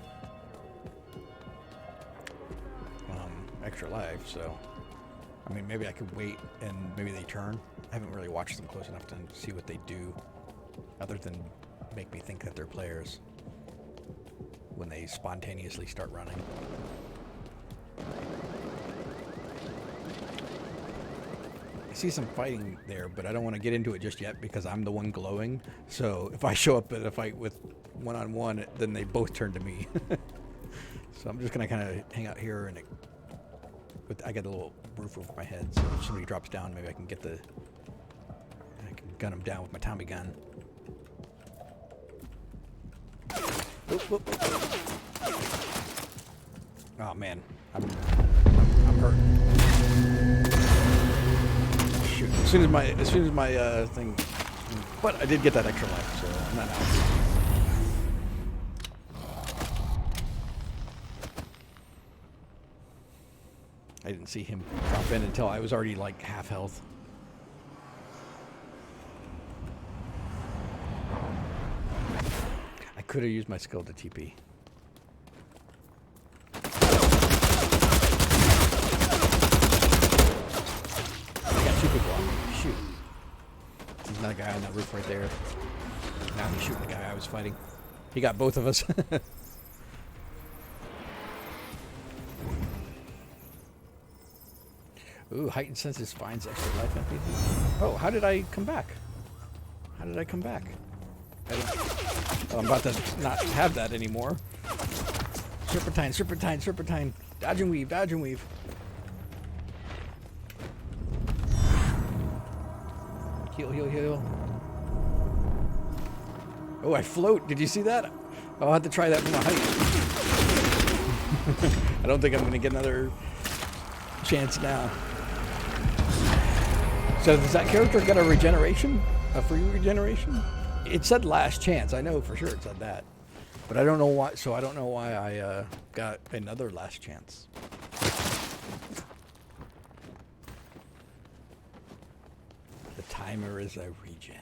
extra life. So, I mean, maybe I could wait and maybe they turn. I haven't really watched them close enough to see what they do, other than make me think that they're players when they spontaneously start running. I see some fighting there, but I don't want to get into it just yet because I'm the one glowing. So if I show up in a fight with one-on-one, then they both turn to me. So I'm just going to kind of hang out here, and I got a little roof over my head, so if somebody drops down, maybe I can I can gun them down with my Tommy gun. Whoop, whoop. Oh man, I'm hurt. Shoot! As soon as my thing, but I did get that extra life, so I'm not out. I didn't see him drop in until I was already like half health. I could have used my skill to TP. I got two people on me. Shoot. There's another guy on that roof right there. Now he's shooting the guy I was fighting. He got both of us. Ooh, heightened senses finds extra life NPC. Oh, how did I come back? How did I come back? Oh, I'm about to not have that anymore. Serpentine, serpentine, serpentine. Dodge and weave, dodge and weave. Heal, heal, heal. Oh, I float. Did you see that? I'll have to try that from a height. I don't think I'm going to get another chance now. So does that character get a regeneration? A free regeneration? It said last chance. I know for sure it said that. But I don't know why. So I don't know why I got another last chance. The timer is a regen.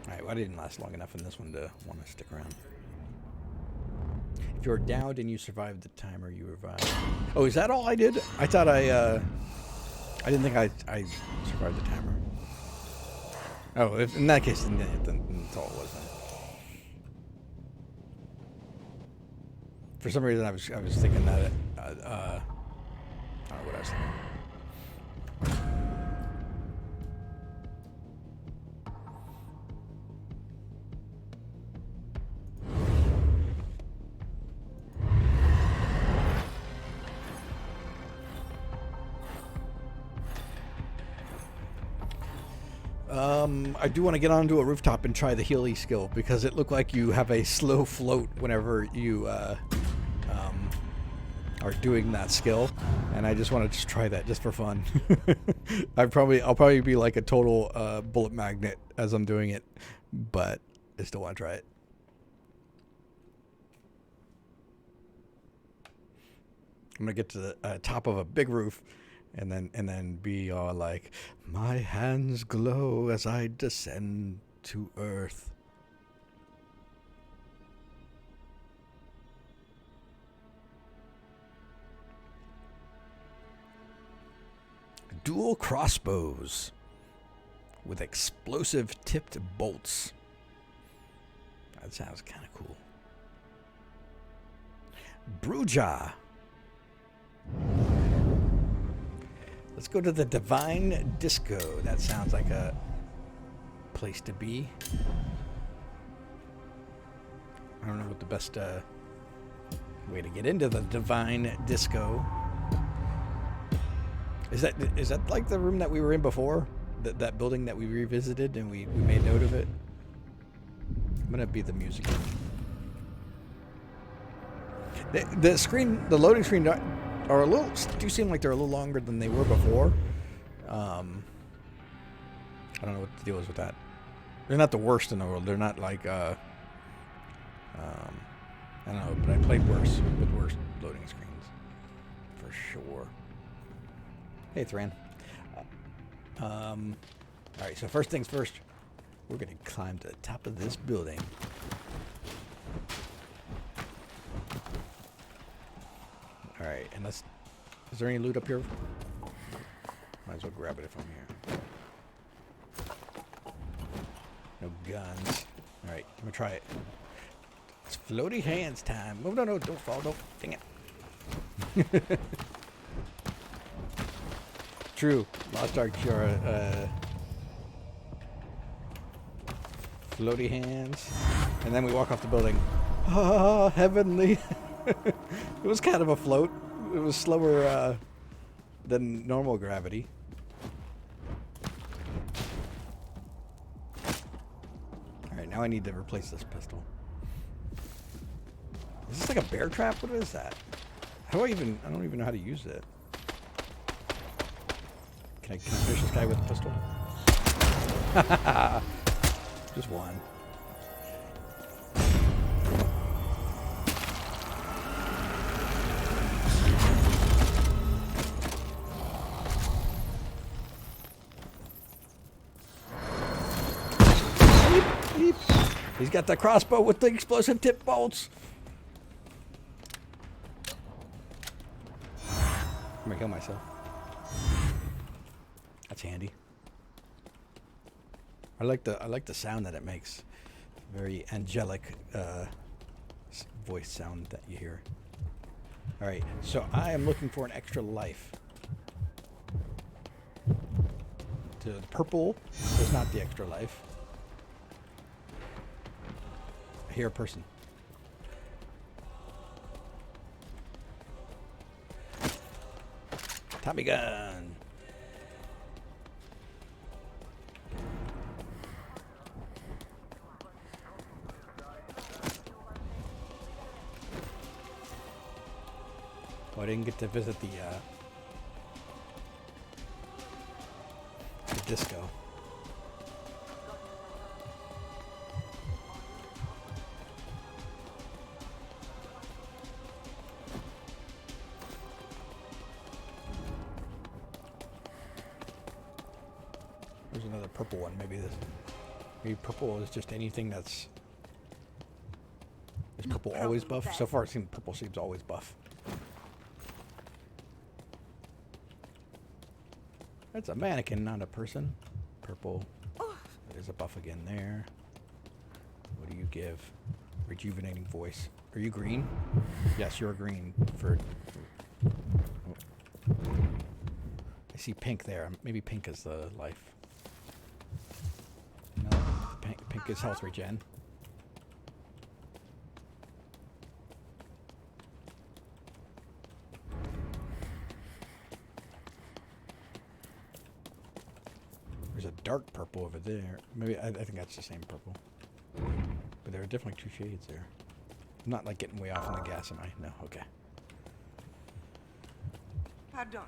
Alright, well, I didn't last long enough in this one to want to stick around. If you're downed and you survive the timer, you revive. Oh, is that all I did? I thought I didn't think I survived the timer. Oh, if, in that case, then that's all it was then. For some reason, I was thinking that I don't know what I was thinking. I do want to get onto a rooftop and try the Healy skill because it looked like you have a slow float whenever you are doing that skill, and I just want to just try that just for fun. I'll probably be like a total bullet magnet as I'm doing it, but I still want to try it. I'm gonna get to the top of a big roof. And then be all like, my hands glow as I descend to earth. Dual crossbows with explosive tipped bolts. That sounds kind of cool. Bruja. Let's go to the Divine Disco. That sounds like a place to be. I don't know what the best way to get into the divine disco. Is that like the room that we were in before? That building that we revisited and we made note of it? I'm gonna be the music. The loading screen are a little, do seem like they're a little longer than they were before. I don't know what the deal is with that. They're not the worst in the world. They're not like, I don't know, but I played worse with worse loading screens. For sure. Hey, Thran. Alright, so first things first. We're going to climb to the top of this building. Alright, and let's... Is there any loot up here? Might as well grab it if I'm here. No guns. Alright, I'm gonna try it. It's floaty hands time. Oh, no, don't fall, don't. Dang it. True. Lost Ark Cure. Floaty hands. And then we walk off the building. Ah, heavenly. It was kind of a float. It was slower than normal gravity. Alright, now I need to replace this pistol. Is this like a bear trap? What is that? How do I don't even know how to use it. Can I finish this guy with a pistol? Just one. He's got the crossbow with the explosive tip bolts. I'm gonna kill myself. That's handy. I like the sound that it makes. Very angelic voice sound that you hear. All right, so I am looking for an extra life. The purple is not the extra life. I hear a person. Tommy gun. Oh, I didn't get to visit the disco. There's another purple one. Maybe purple is just anything that's... Is purple always buff? So far it seems purple seems always buff. That's a mannequin, not a person. Purple. There's a buff again there. What do you give? Rejuvenating voice. Are you green? Yes, you're green. Oh. I see pink there. Maybe pink is the life. No, pink is health regen. There's a dark purple over there. Maybe I think that's the same purple. But there are definitely two shades there. I'm not like getting way off on the gas, am I? No, okay. Pardon.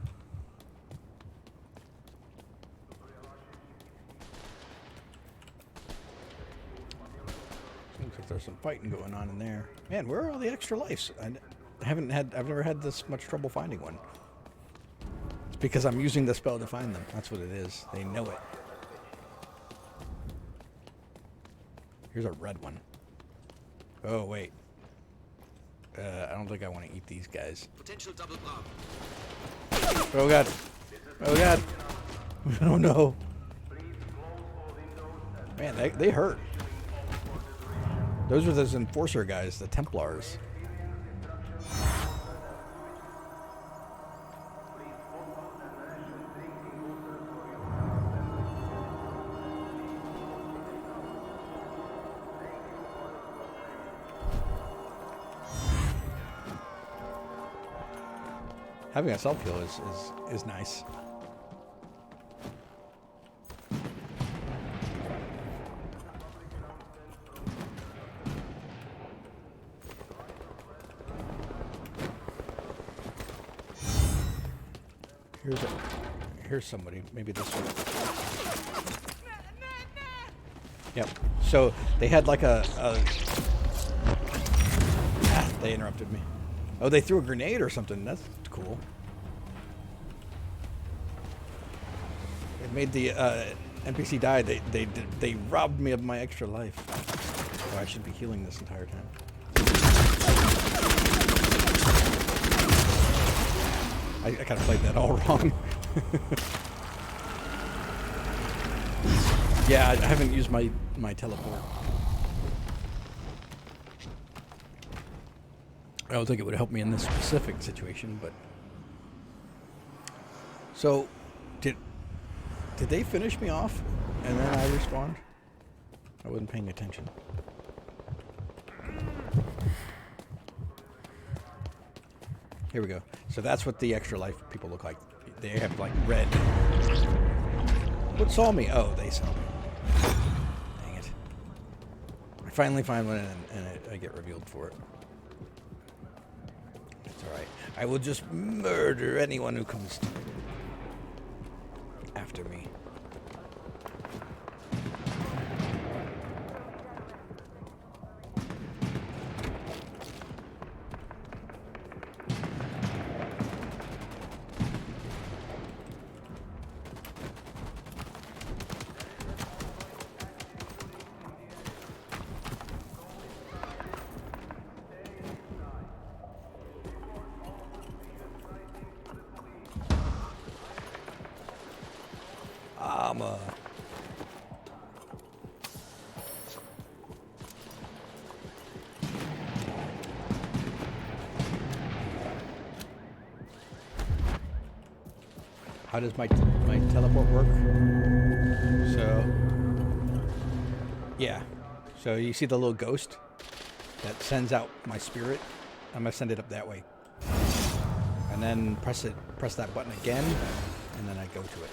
Looks like there's some fighting going on in there. Man, where are all the extra lives? I've never had this much trouble finding one. It's because I'm using the spell to find them. That's what it is. They know it. Here's a red one. Oh, wait. I don't think I want to eat these guys. Potential double bomb. Oh, God. Oh, God. Oh, no. Man, they hurt. Those are those enforcer guys, the Templars. Having a self heal is nice. Here's somebody. Maybe this one. Yep. So they had like they interrupted me. Oh, they threw a grenade or something. That's cool. It made the NPC die. They robbed me of my extra life. Oh, I should be healing this entire time. I kind of played that all wrong. Yeah, I haven't used my teleport. I don't think it would help me in this specific situation, but... So, did they finish me off and then I respawned? I wasn't paying attention. Here we go. So that's what the extra life people look like. They have like red. What saw me? Oh, they saw me. Dang it. I finally find one and I get revealed for it. It's alright. I will just murder anyone who comes after me. How does my teleport work? So, yeah. So you see the little ghost that sends out my spirit? I'm gonna send it up that way. And then press that button again, and then I go to it.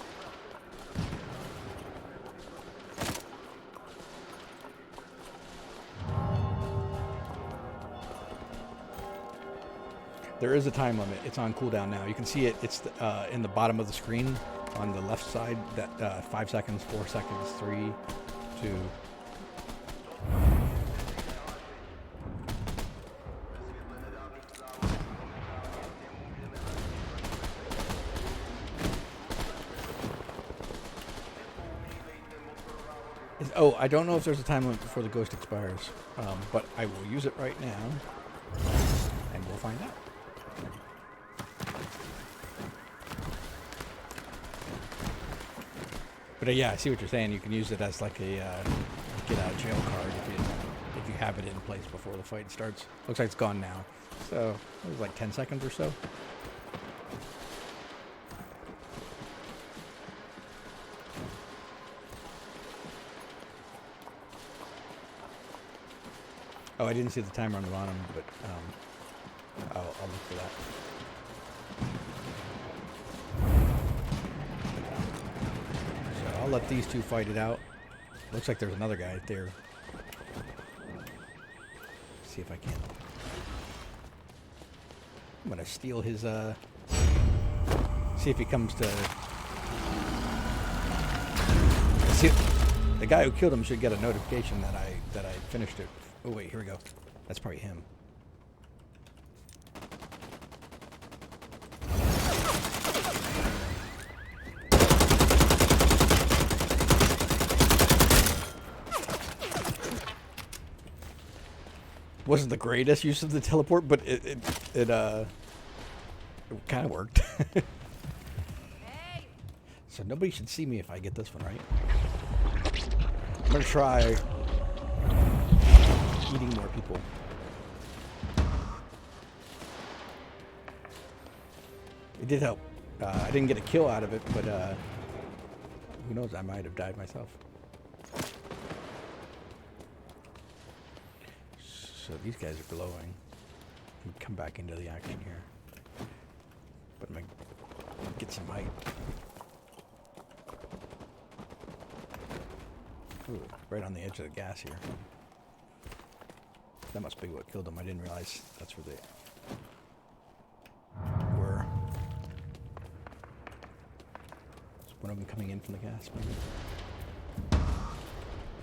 There is a time limit. It's on cooldown now. You can see it. It's in the bottom of the screen on the left side. That 5 seconds, 4 seconds, 3, 2. Oh, I don't know if there's a time limit before the ghost expires, but I will use it right now, and we'll find out. But yeah, I see what you're saying. You can use it as like a get out of jail card if you have it in place before the fight starts. Looks like it's gone now. So it was like 10 seconds or so. Oh, I didn't see the timer on the bottom, but I'll look for that. I'll let these two fight it out. Looks like there's another guy there. See if I can. I'm gonna steal his see if he comes to see. The guy who killed him should get a notification that I finished it. Oh wait, here we go. That's probably him. Wasn't the greatest use of the teleport, but it kind of worked. So nobody should see me if I get this one right. I'm gonna try eating more people. It did help. I didn't get a kill out of it, but who knows? I might have died myself. So these guys are glowing. Come back into the action here. But I'm gonna get some height. Ooh, right on the edge of the gas here. That must be what killed them. I didn't realize that's where they were. Is one of them coming in from the gas, maybe?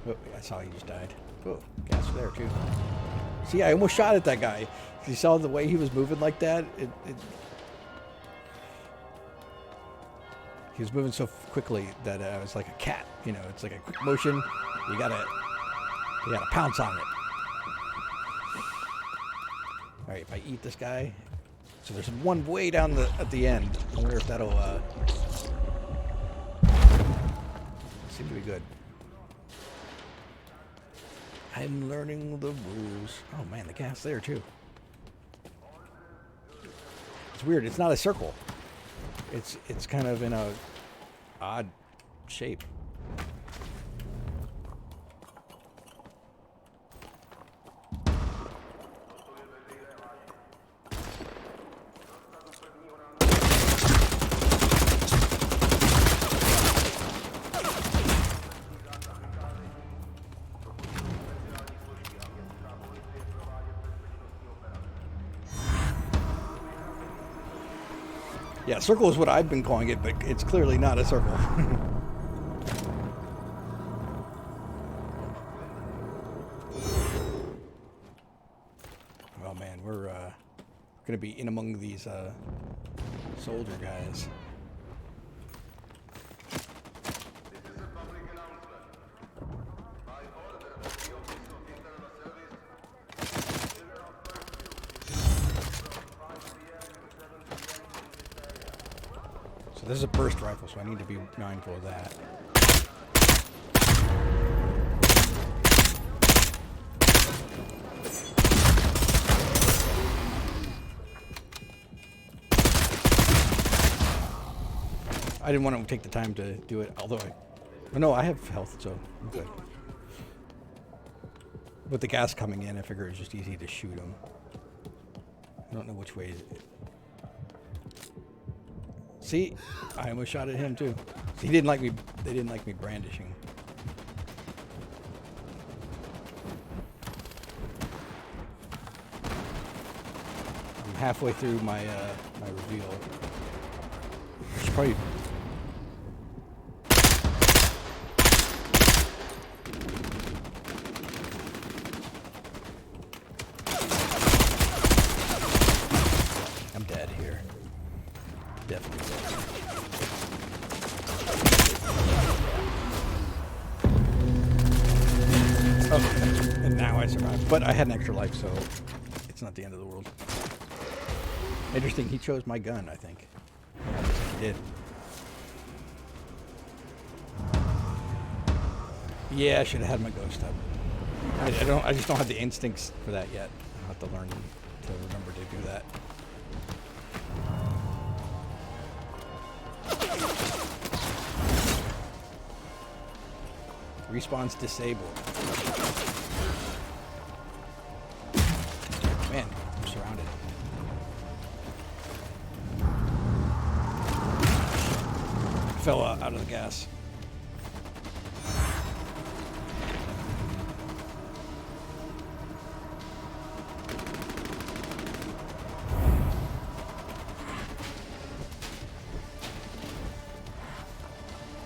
Oh, I saw he just died. Oh, gas there too. See, I almost shot at that guy. You saw the way he was moving like that? He was moving so quickly that it was like a cat. You know, it's like a quick motion. You gotta pounce on it. All right, if I eat this guy, so there's one way down at the end. I wonder if that'll seem to be good. I'm learning the rules. Oh man, the gas there too. It's weird. It's not a circle. It's kind of in a odd shape. Yeah, circle is what I've been calling it, but it's clearly not a circle. Oh man, we're gonna be in among these soldier guys. This is a burst rifle, so I need to be mindful of that. I didn't want to take the time to do it, although no, I have health, so I'm good. With the gas coming in, I figure it's just easy to shoot him. I don't know which way. See, I almost shot at him too. He didn't like me. They didn't like me brandishing. I'm halfway through my my reveal. It's probably. I'm dead here. Definitely. Okay, and now I survived. But I had an extra life, so it's not the end of the world. Interesting, he chose my gun, I think. He did. Yeah, I should have had my ghost up. I just don't have the instincts for that yet. I'll have to learn to remember to do that. Respawn's disabled. Man, I'm surrounded. Fell out of the gas.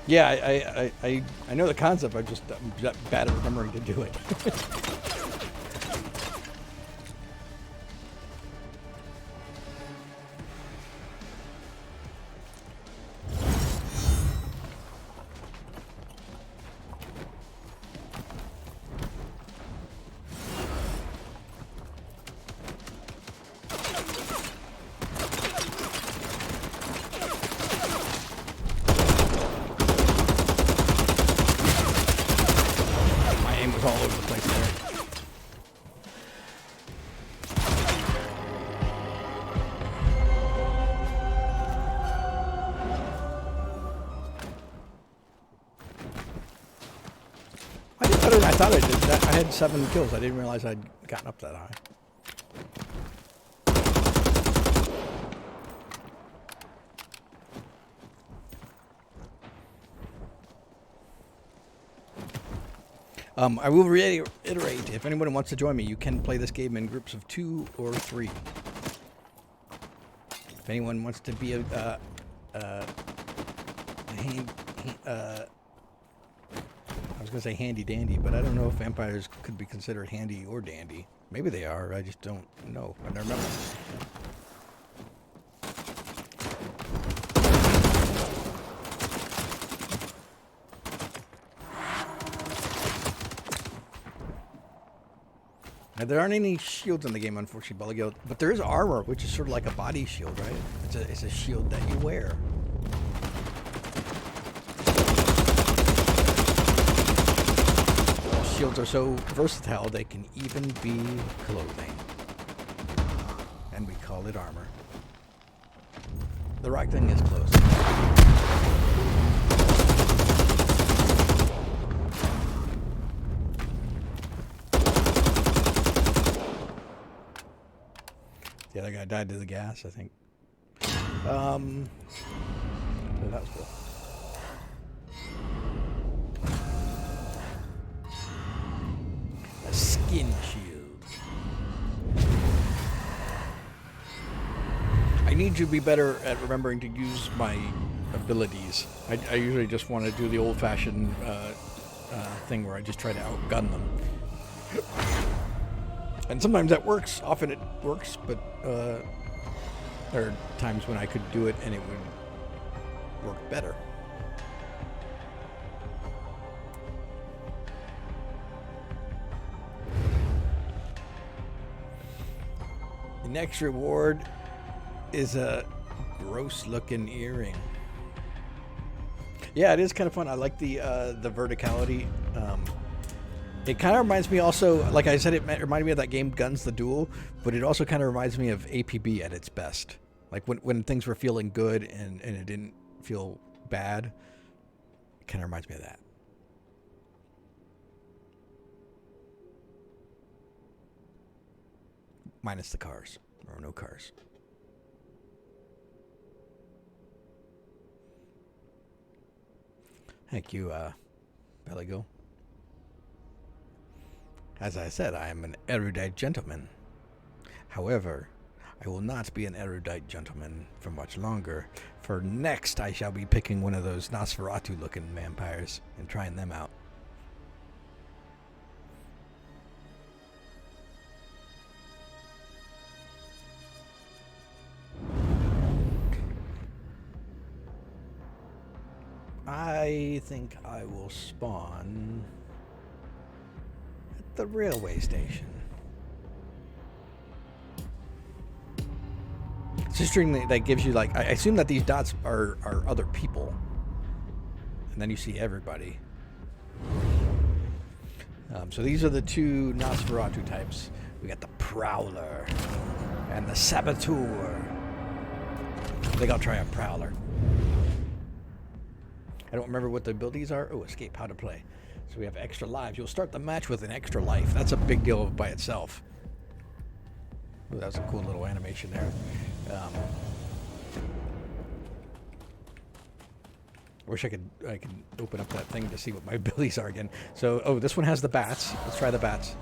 Yeah, I know the concept. I'm bad at remembering to do it. All over the place there. I did better than I thought I did. I had 7 kills. I didn't realize I'd gotten up that high. I will reiterate, if anyone wants to join me, you can play this game in groups of 2 or 3. If anyone wants to be I was going to say handy dandy, but I don't know if vampires could be considered handy or dandy. Maybe they are, I just don't know. I don't remember. Now, there aren't any shields in the game, unfortunately, but there is armor, which is sort of like a body shield, right? It's a shield that you wear. Shields are so versatile, they can even be clothing. And we call it armor. The right thing is close. The other guy died to the gas, I think. So that was cool. A skin shield. I need to be better at remembering to use my abilities. I usually just want to do the old-fashioned thing where I just try to outgun them. And sometimes that works. Often it works, but there are times when I could do it and it would work better. The next reward is a gross-looking earring. Yeah, it is kind of fun. I like the verticality. It kind of reminds me also, like I said, it reminded me of that game Guns the Duel, but it also kind of reminds me of APB at its best. Like when things were feeling good and it didn't feel bad, it kind of reminds me of that. Minus the cars, or no cars. Thank you, Belligo. As I said, I am an erudite gentleman. However, I will not be an erudite gentleman for much longer, for next I shall be picking one of those Nosferatu-looking vampires and trying them out. I think I will spawn at the railway station. It's a string that gives you, like, I assume that these dots are other people. And then you see everybody. So these are the two Nosferatu types. We got the Prowler and the Saboteur. I think I'll try a Prowler. I don't remember what the abilities are. Oh, escape, how to play. So we have extra lives. You'll start the match with an extra life. That's a big deal by itself. Oh, that was a cool little animation there. Wish I could open up that thing to see what my abilities are again. So, oh, this one has the bats. Let's try the bats.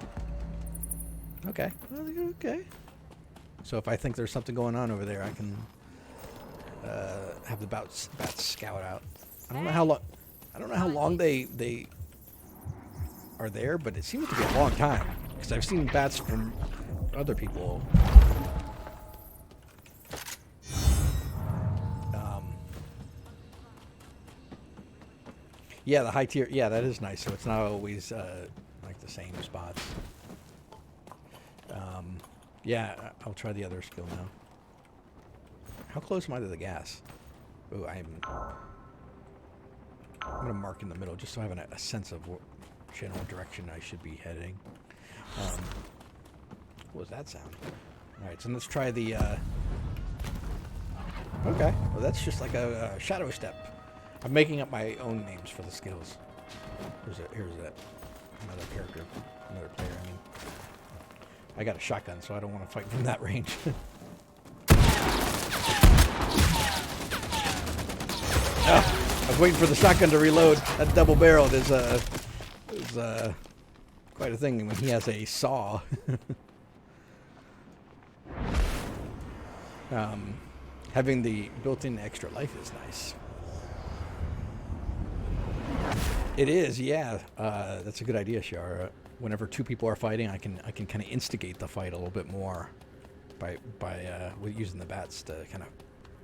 Okay. Okay. So if I think there's something going on over there, I can have the bats scout out. I don't know how long. I don't know how long they are there, but it seems to be a long time because I've seen bats from other people. Yeah, the high tier. Yeah, that is nice. So it's not always like the same spots. Yeah, I'll try the other skill now. How close am I to the gas? Oh, I'm gonna mark in the middle just so I have a sense of what general direction I should be heading. What was that sound? All right, so let's try the. Okay, well that's just like a shadow step. I'm making up my own names for the skills. Here's that another character, another player. I mean, I got a shotgun, so I don't want to fight from that range. I was waiting for the shotgun to reload. That double barreled is quite a thing when he has a saw. Having the built-in extra life is nice. It is, yeah. That's a good idea, Shara. Whenever two people are fighting, I can kind of instigate the fight a little bit more by with using the bats to kind of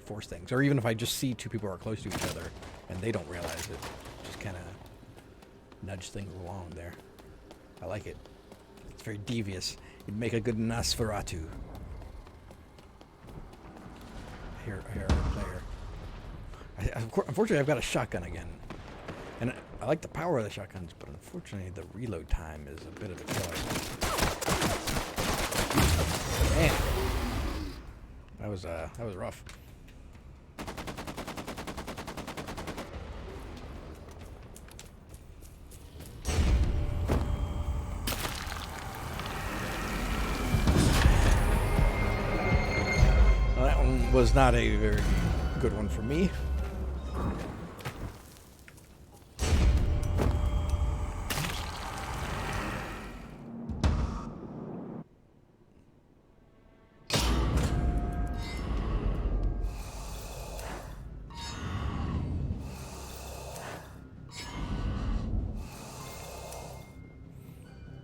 force things. Or even if I just see two people are close to each other and they don't realize it, just kind of nudge things along there. I like it. It's very devious. It'd make a good Nosferatu. Here, player. Unfortunately, I've got a shotgun again. And I like the power of the shotguns, but unfortunately the reload time is a bit of a killer. Man. That was rough. Well, that one was not a very good one for me.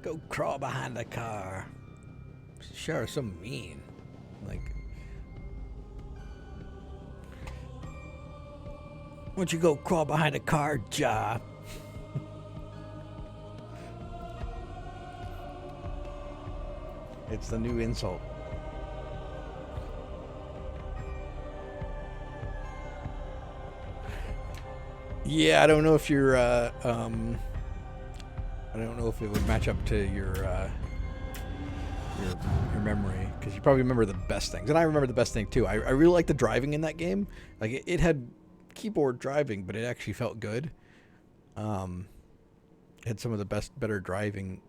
Go crawl behind the car. Sure, so mean. Like, why don't you go crawl behind a car, Ja? It's the new insult. Yeah, I don't know if you're, I don't know if it would match up to your memory, because you probably remember the best things, and I remember the best thing too. I really liked the driving in that game. Like it had keyboard driving, but it actually felt good. It had some of the better driving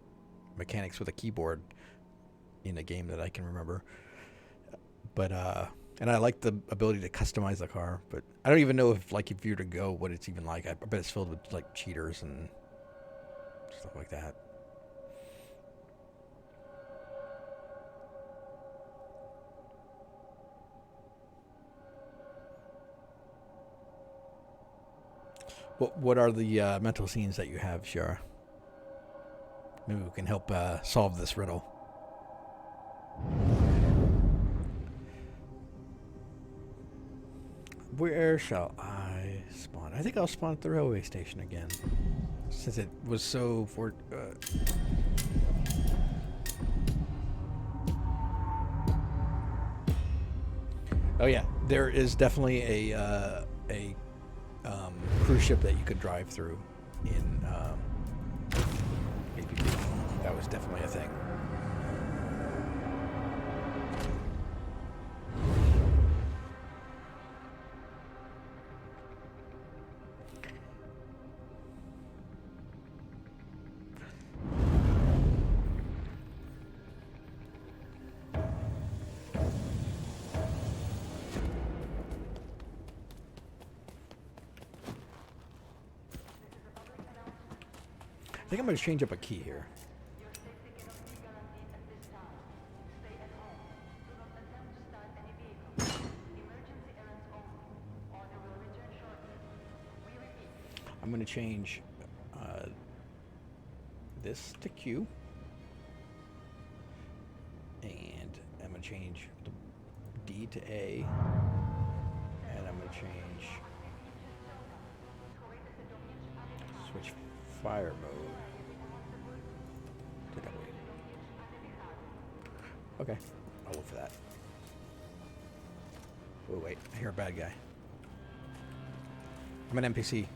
mechanics with a keyboard in a game that I can remember. But and I like the ability to customize the car. But I don't even know if you were to go, what it's even like. I bet it's filled with like cheaters and stuff like that. What are the mental scenes that you have, Shara? Maybe we can help solve this riddle. Where shall I spawn? I think I'll spawn at the railway station again, since it was so Oh yeah, there is definitely a cruise ship that you could drive through in APP. That was definitely a thing. I think I'm going to change up a key here. I'm going to change this to Q. And I'm going to change the D to A. And I'm going to change switch fire mode. Okay, I'll look for that. Oh wait, I hear a bad guy. I'm an NPC.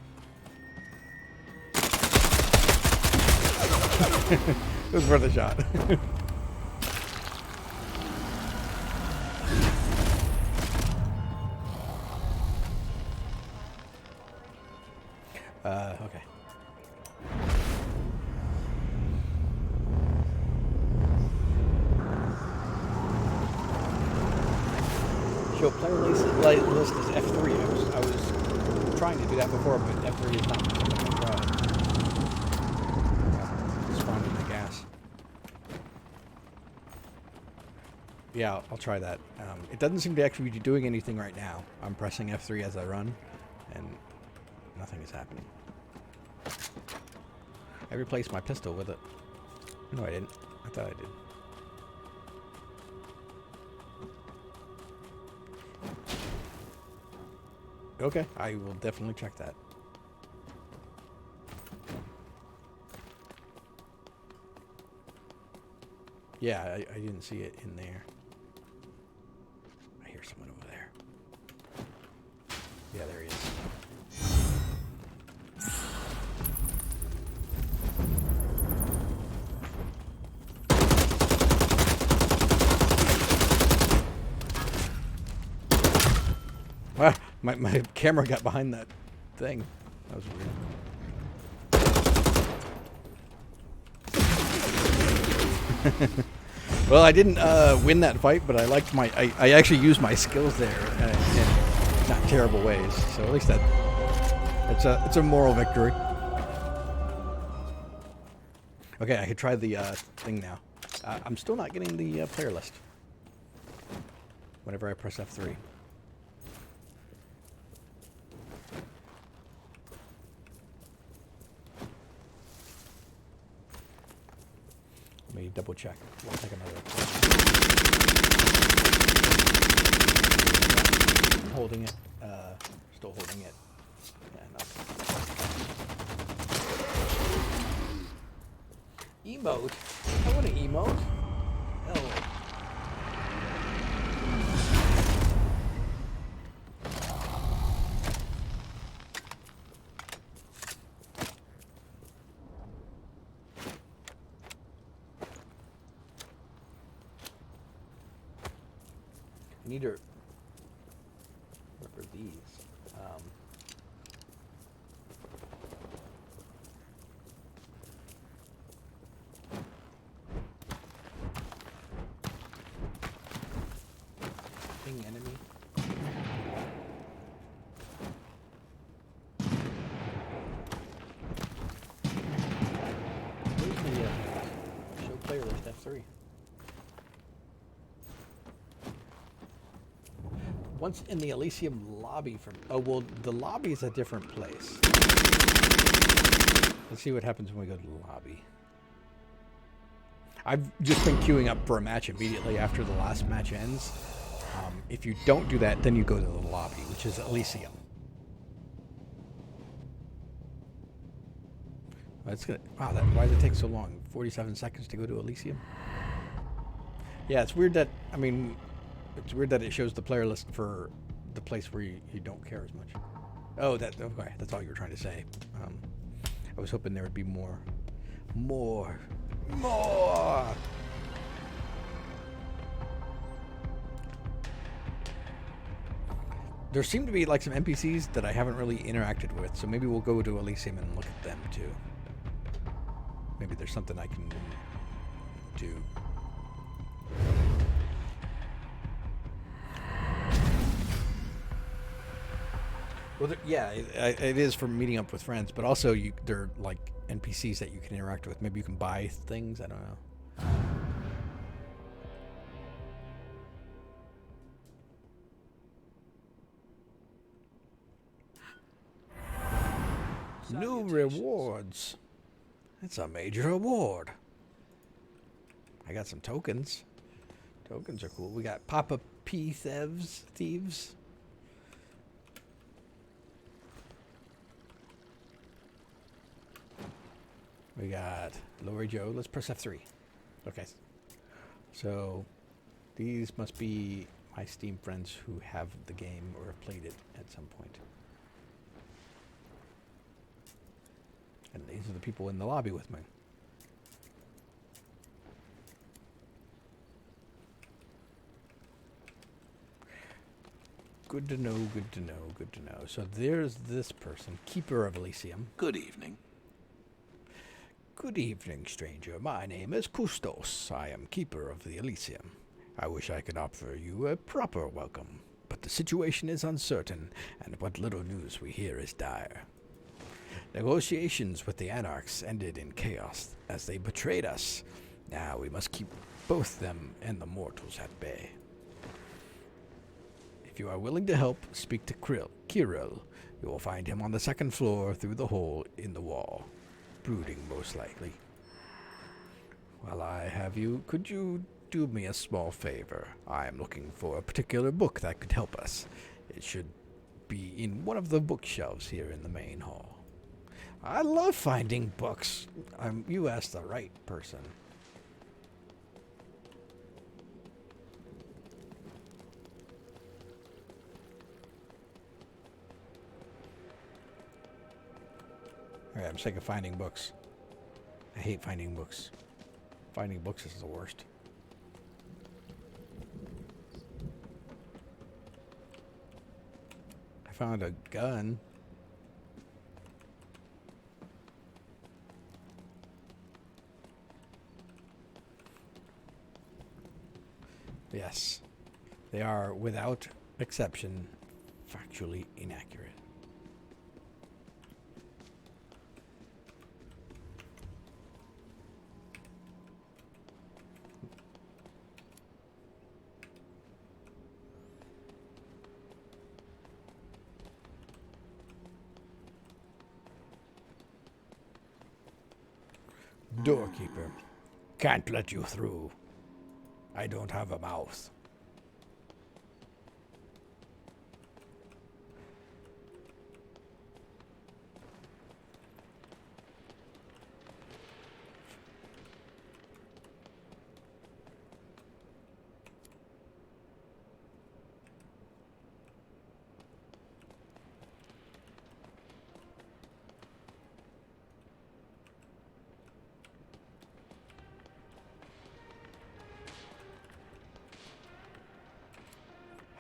It was worth a shot. Okay. Show player list as F3. I was trying to do that before, but F3 is not something I tried. Just finding the gas. Yeah, I'll try that. It doesn't seem to actually be doing anything right now. I'm pressing F3 as I run, and nothing is happening. I replaced my pistol with it. No, I didn't. I thought I did. Okay, I will definitely check that. Yeah, I didn't see it in there. I hear someone over there. Yeah, there he is. Wow, my camera got behind that thing. That was weird. Well, I didn't win that fight, but I liked my. I actually used my skills there in not terrible ways. So at least that it's a moral victory. Okay, I could try the thing now. I'm still not getting the player list. Whenever I press F3. Let me double check. We'll take another. Yeah, holding it. Still holding it. Yeah, no. Emote? I want to emote. No. I need to. What are these? Ping enemy. Where's the show player list F3? Once in the Elysium lobby from... Oh, well, the lobby is a different place. Let's see what happens when we go to the lobby. I've just been queuing up for a match immediately after the last match ends. If you don't do that, then you go to the lobby, which is Elysium. That's gonna... Wow, why does it take so long? 47 seconds to go to Elysium? Yeah, it's weird that... I mean... It's weird that it shows the player list for the place where you don't care as much. Oh, okay. That's all you were trying to say. I was hoping there would be more. There seem to be like some NPCs that I haven't really interacted with, so maybe we'll go to Elysium and look at them too. Maybe there's something I can do. Well, yeah, it is for meeting up with friends, but also they're like NPCs that you can interact with. Maybe you can buy things. I don't know. New rewards. That's a major award. I got some tokens. Tokens are cool. We got Papa P thieves. We got Lori Joe. Let's press F3. Okay. So these must be my Steam friends who have the game or have played it at some point. And these are the people in the lobby with me. Good to know, good to know, good to know. So there's this person, Keeper of Elysium. Good evening. Good evening, stranger. My name is Kustos. I am Keeper of the Elysium. I wish I could offer you a proper welcome, but the situation is uncertain, and what little news we hear is dire. Negotiations with the Anarchs ended in chaos as they betrayed us. Now we must keep both them and the mortals at bay. If you are willing to help, speak to Kirill. You will find him on the second floor through the hole in the wall, brooding most likely. While I have you, could you do me a small favor? I am looking for a particular book that could help us. It should be in one of the bookshelves here in the main hall. I love finding books. You asked the right person. Alright, I'm sick of finding books. I hate finding books. Finding books is the worst. I found a gun. Yes. They are, without exception, factually inaccurate. Doorkeeper. Can't let you through. I don't have a mouth.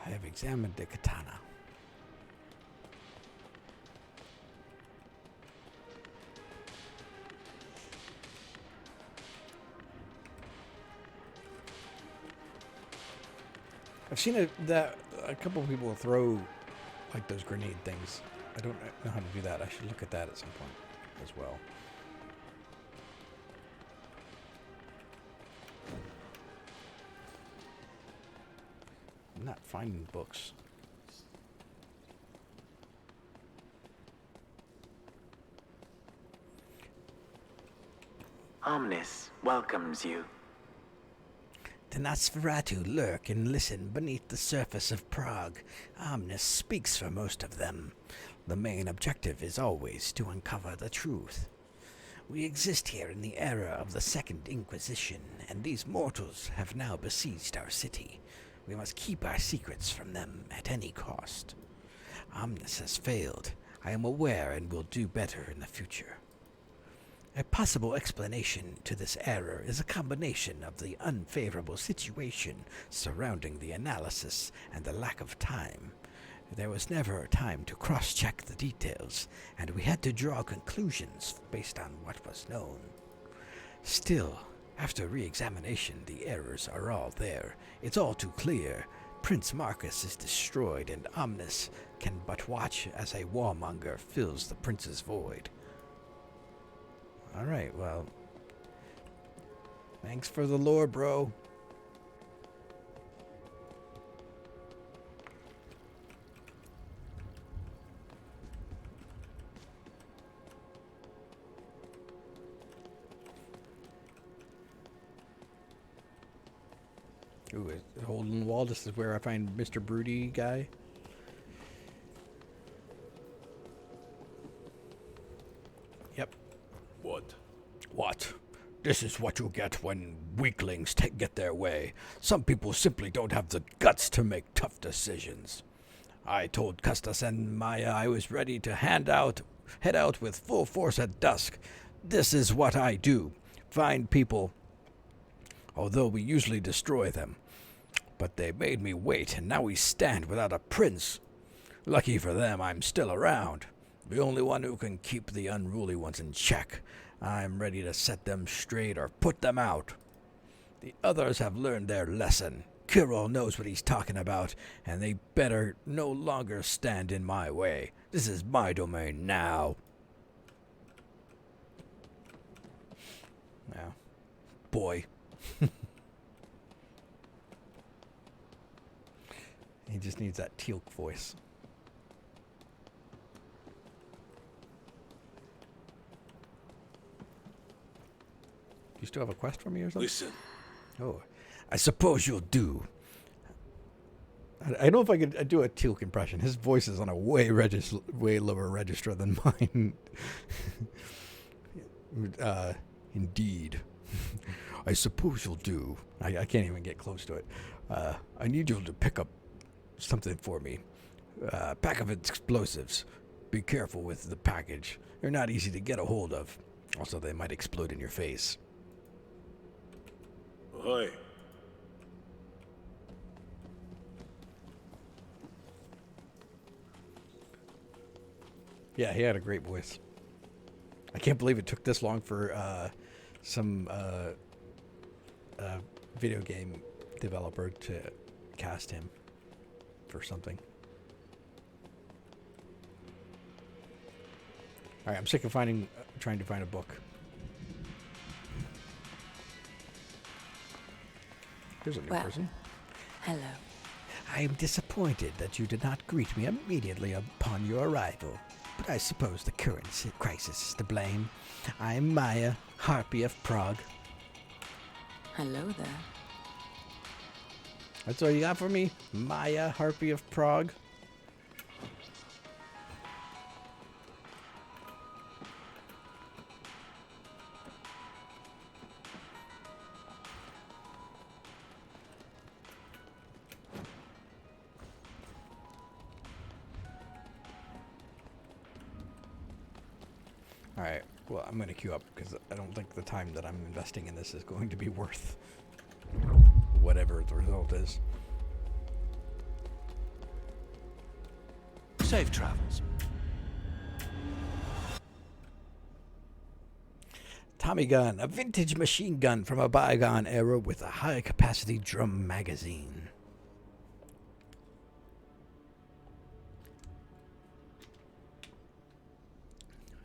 I have examined the katana. I've seen a couple of people throw like those grenade things. I don't know how to do that. I should look at that at some point as well. I'm not finding books. Omnis welcomes you. The Nosferatu lurk and listen beneath the surface of Prague. Omnis speaks for most of them. The main objective is always to uncover the truth. We exist here in the era of the Second Inquisition, and these mortals have now besieged our city. We must keep our secrets from them at any cost. Omnis has failed. I am aware and will do better in the future. A possible explanation to this error is a combination of the unfavorable situation surrounding the analysis and the lack of time. There was never time to cross-check the details, and we had to draw conclusions based on what was known. Still, after re-examination, the errors are all there. It's all too clear. Prince Marcus is destroyed, and Omnis can but watch as a warmonger fills the prince's void. Alright, well, thanks for the lore, bro. Ooh, a hole in the wall. This is where I find Mr. Broody guy. Yep. What? This is what you get when weaklings get their way. Some people simply don't have the guts to make tough decisions. I told Custis and Maya I was ready to head out with full force at dusk. This is what I do. Find people, although we usually destroy them. But they made me wait, and now we stand without a prince. Lucky for them, I'm still around. The only one who can keep the unruly ones in check. I'm ready to set them straight or put them out. The others have learned their lesson. Kirill knows what he's talking about, and they better no longer stand in my way. This is my domain now. Now, boy. He just needs that teal voice. Do you still have a quest for me or something? Listen. Oh, I suppose you'll do. I don't know if I could do a Teal'c impression. His voice is on a way lower register than mine. Indeed. I suppose you'll do. I can't even get close to it. I need you to pick up something for me. Pack of explosives. Be careful with the package. They're not easy to get a hold of. Also, they might explode in your face. Oi. Yeah, he had a great voice. I can't believe it took this long for some video game developer to cast him for something. All right, I'm sick of trying to find a book. Here's a new person. Hello. I am disappointed that you did not greet me immediately upon your arrival. But I suppose the current crisis is to blame. I am Maya, Harpy of Prague. Hello there. That's all you got for me? Maya, Harpy of Prague? Alright, well, I'm going to queue up because I don't think the time that I'm investing in this is going to be worth whatever the result is. Safe travels. Tommy gun, a vintage machine gun from a bygone era with a high-capacity drum magazine.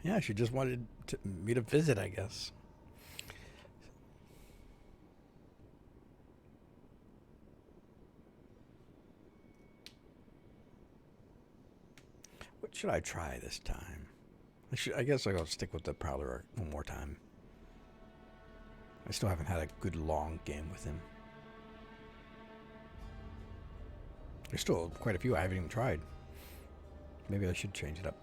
Yeah, she just wanted me to visit, I guess. What should I try this time? I guess I'll stick with the Prowler one more time. I still haven't had a good long game with him. There's still quite a few I haven't even tried. Maybe I should change it up.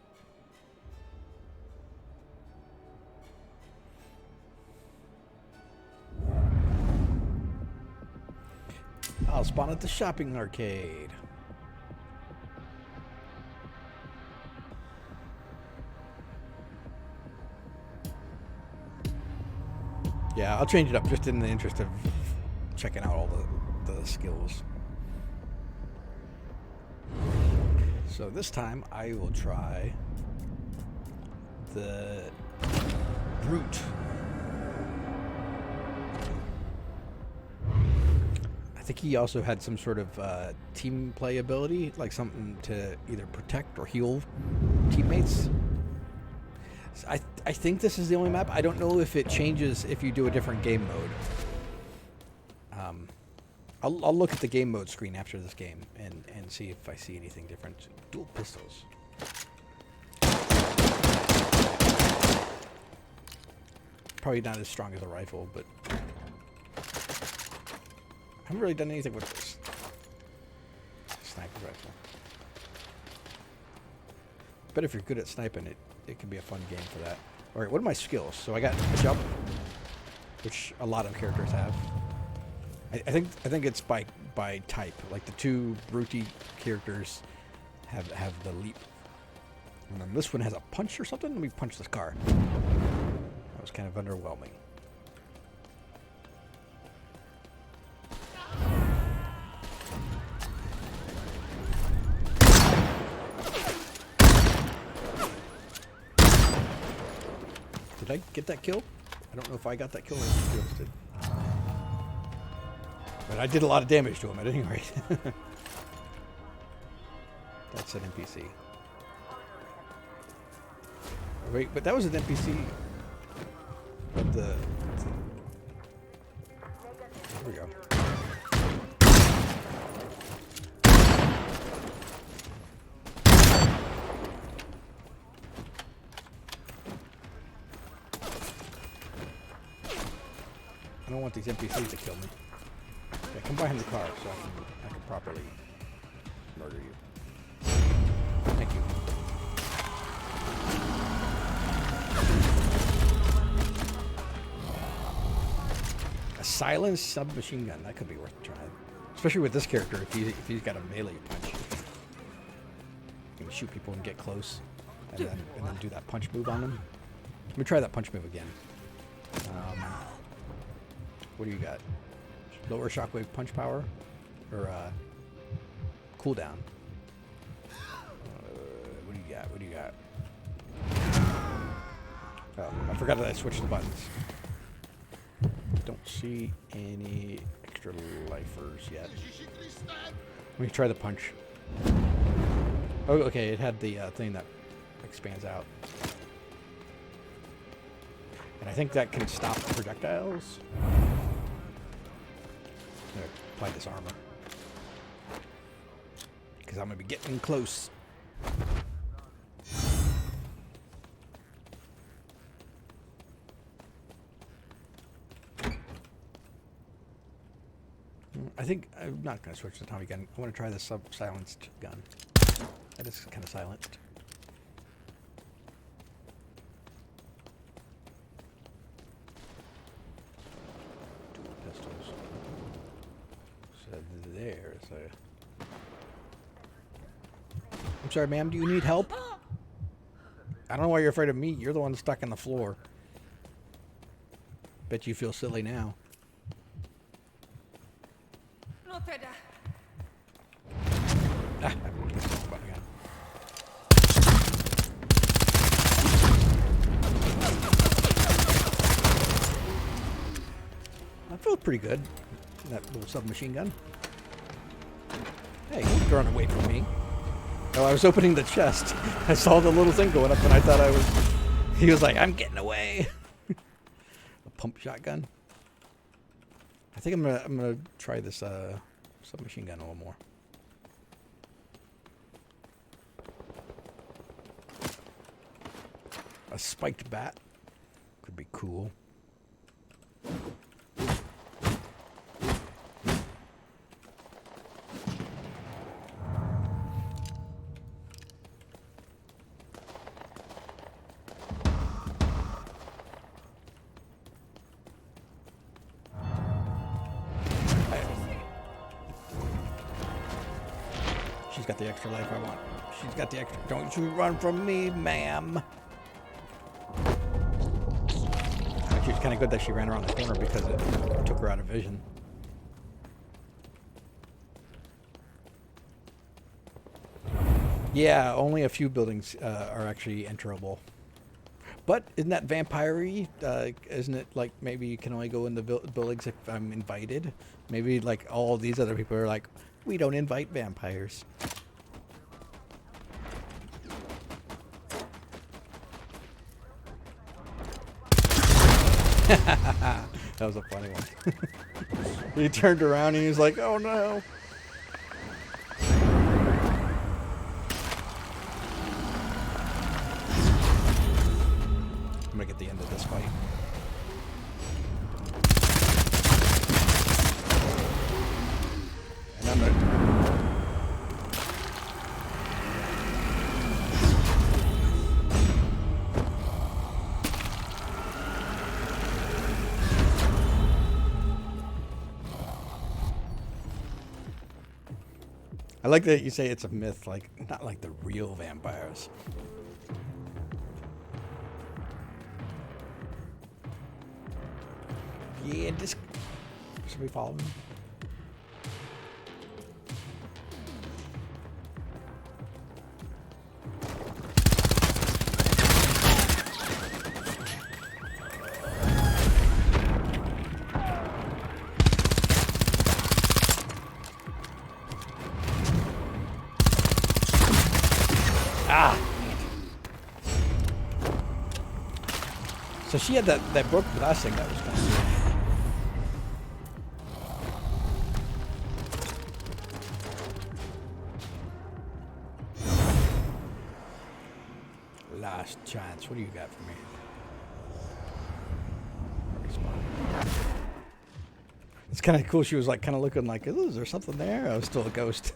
I'll spawn at the shopping arcade. Yeah, I'll change it up just in the interest of checking out all the skills. So this time I will try the Brute. I think he also had some sort of team play ability, like something to either protect or heal teammates. I think this is the only map. I don't know if it changes if you do a different game mode. I'll look at the game mode screen after this game and see if I see anything different. Dual pistols. Probably not as strong as a rifle, but I haven't really done anything with this sniper rifle. But if you're good at sniping, it can be a fun game for that. All right, what are my skills? So I got jump, which a lot of characters have. I think it's by type. Like the two Brute characters have the leap, and then this one has a punch or something. Let me punch this car. That was kind of underwhelming. Did I get that kill? I don't know if I got that kill or if Fields did. But I did a lot of damage to him at any rate. That's an NPC. Wait, but that was an NPC. But there we go. don't want these NPCs to kill me. Okay, come behind the car so I can properly murder you. Thank you. A silenced submachine gun. That could be worth trying. Especially with this character, if he's got a melee punch. You can shoot people and get close. And then do that punch move on them. Let me try that punch move again. What do you got? Lower shockwave punch power? Or cooldown? What do you got? What do you got? Oh, I forgot that I switched the buttons. Don't see any extra lifers yet. Let me try the punch. Oh, okay, it had the thing that expands out. And I think that can stop projectiles. I'm gonna apply this armor. Because I'm gonna be getting close. I think I'm not gonna switch to Tommy gun. I want to try the silenced gun. That is kind of silenced. Dual pistols. So there's a... I'm sorry, ma'am. Do you need help? I don't know why you're afraid of me. You're the one stuck in the floor. Bet you feel silly now. Ah, that feels pretty good. That little submachine gun. Hey, don't run away from me. Oh, I was opening the chest. I saw the little thing going up, and I thought I was. He was like, "I'm getting away." A pump shotgun. I think I'm gonna try this submachine gun a little more. A spiked bat could be cool. She's got the extra life I want. She's got the extra. Don't you run from me, ma'am. Actually, it's kind of good that she ran around the corner because it took her out of vision. Yeah, only a few buildings are actually enterable. But isn't that vampire-y? Isn't it like maybe you can only go in the buildings if I'm invited? Maybe like all these other people are like, we don't invite vampires. That was a funny one. He turned around and he was like, oh no. I'm gonna get the end of this fight. And I'm gonna... I like that you say it's a myth, like not like the real vampires. Yeah, this... Should we follow him? Ah! So she had that broken glass thing that was kind of cool. Last chance. What do you got for me? kind of cool. She was like kind of looking like, is there something there? I was still a ghost.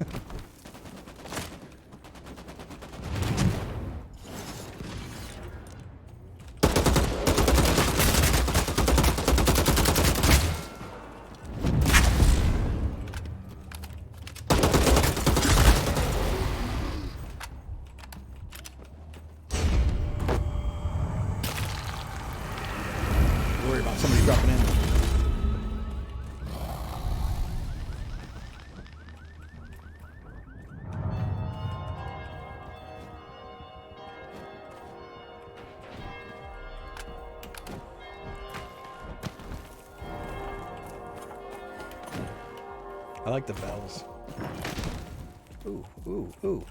Worry about somebody dropping in. I like the bells. Ooh, ooh, ooh.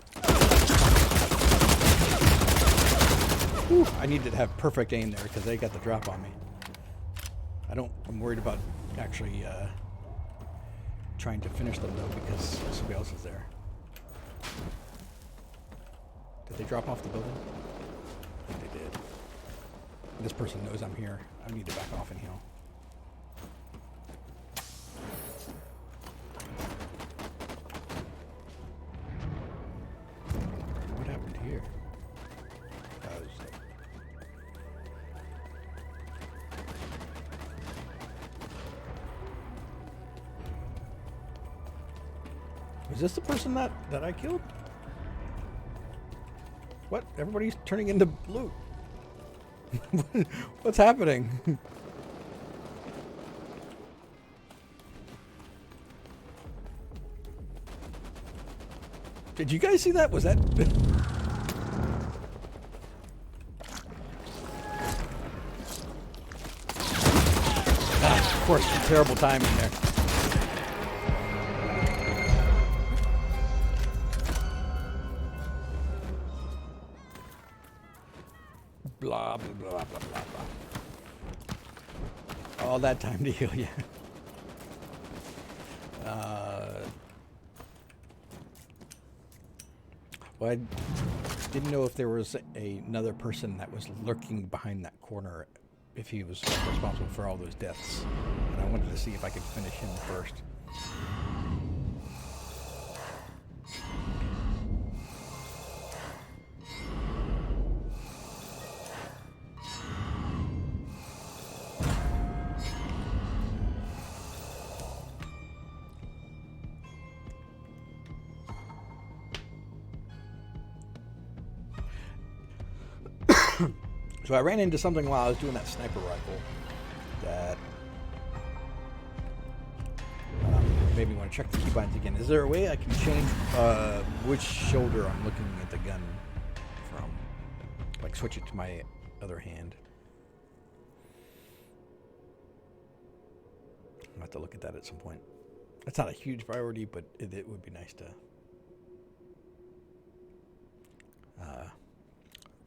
Ooh, I needed to have perfect aim there because they got the drop on me. I'm worried about actually trying to finish them though because somebody else is there. Did they drop off the building? I think they did. This person knows I'm here. I need to back off and heal. What happened here? Was this the person that I killed? What? Everybody's turning into blue. What's happening? Did you guys see that? Was that... Of course, terrible timing there. Blah, blah, blah, blah, blah, blah. All that time to heal, yeah. Well, I didn't know if there was another person that was lurking behind that corner, if he was responsible for all those deaths. And I wanted to see if I could finish him first. So I ran into something while I was doing that sniper rifle that made me want to check the keybinds again. Is there a way I can change which shoulder I'm looking at the gun from? Like switch it to my other hand. I'll have to look at that at some point. That's not a huge priority, but it would be nice to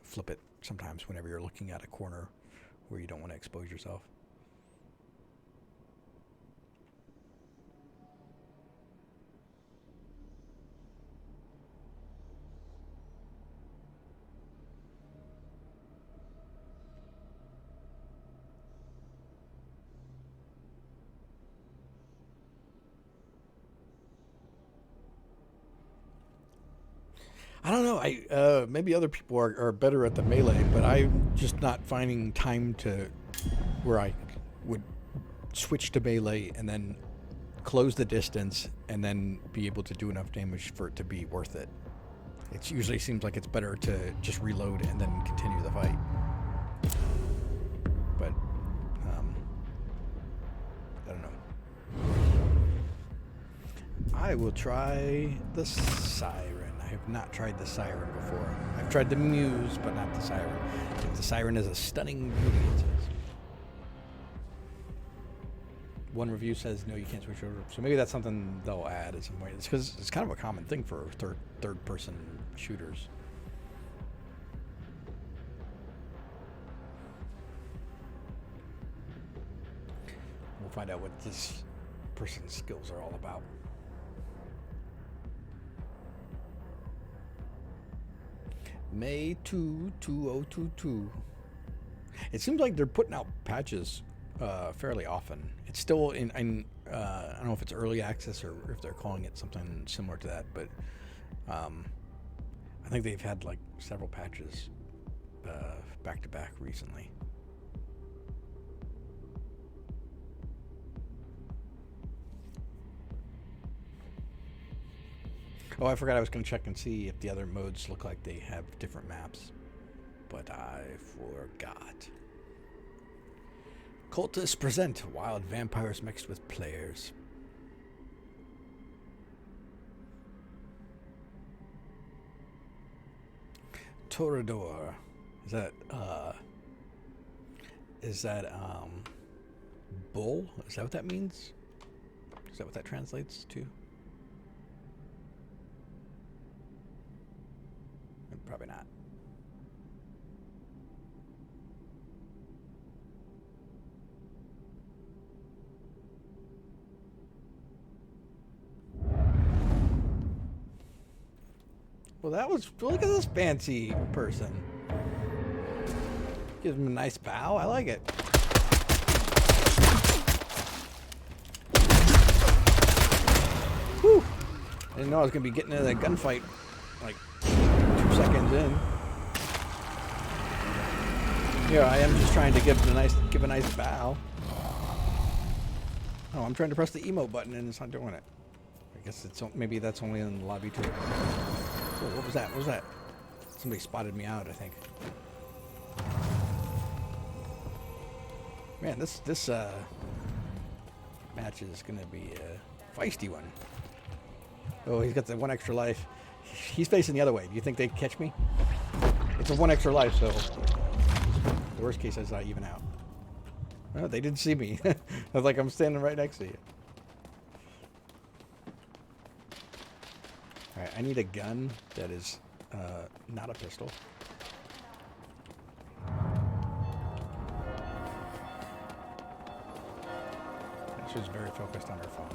flip it sometimes whenever you're looking at a corner where you don't want to expose yourself. I don't know. Maybe other people are better at the melee, but I'm just not finding time to where I would switch to melee and then close the distance and then be able to do enough damage for it to be worth it. It usually seems like it's better to just reload and then continue the fight. But I don't know. I will try the siren. I have not tried the siren before. I've tried the muse, but not the siren. The siren is a stunning beauty, it says. One review says, no, you can't switch over. So maybe that's something they'll add at some point. It's because it's kind of a common thing for third-person shooters. We'll find out what this person's skills are all about. May 2, 2022. It seems like they're putting out patches fairly often. It's still in I don't know if it's early access or if they're calling it something similar to that, but I think they've had like several patches back to back recently. Oh, I forgot I was going to check and see if the other modes look like they have different maps, but I forgot. Cultists present wild vampires mixed with players. Toreador. Is that bull? Is that what that means? Is that what that translates to? Probably not. Well, that was... Look at this fancy person. Gives him a nice bow. I like it. Whew. I didn't know I was going to be getting into that gunfight like 2 seconds in. Here I am just trying to give a nice bow. Oh, I'm trying to press the emote button and it's not doing it. I guess maybe that's only in the lobby too. Oh, what was that? What was that? Somebody spotted me out, I think. Man, this match is gonna be a feisty one. Oh, he's got the 1 extra life. He's facing the other way. Do you think they'd catch me? It's a 1 extra life, so the worst case is I even out. Oh, they didn't see me. I was like, I'm standing right next to you. Alright, I need a gun that is not a pistol. She's very focused on her phone.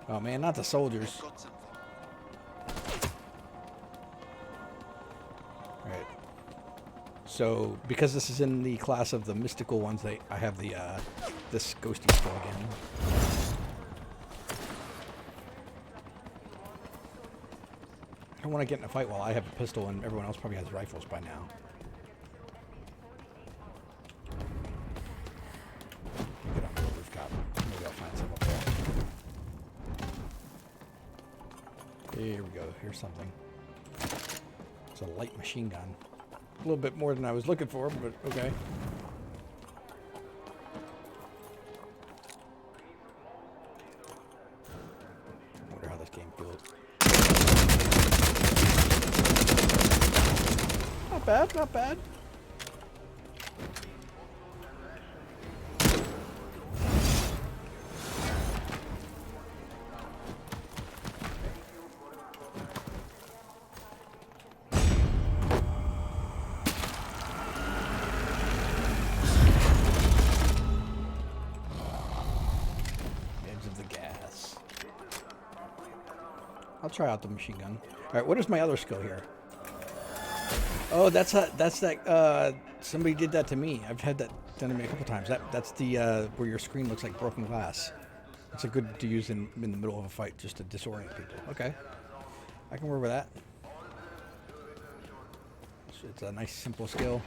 Oh man, not the soldiers. Alright. So, because this is in the class of the mystical ones, I have the this ghosty skull again. I don't want to get in a fight while I have a pistol and everyone else probably has rifles by now. Get on the rooftop. Maybe I'll find some up there. Here we go. Here's something. It's a light machine gun. A little bit more than I was looking for, but okay. I wonder how this game feels. Not bad, not bad. Edge of the gas. I'll try out the machine gun. All right, what is my other skill here? Oh, that's that. Somebody did that to me. I've had that done to me a couple times. That's the where your screen looks like broken glass. It's a good to use in the middle of a fight just to disorient people. Okay, I can work with that. It's a nice simple skill.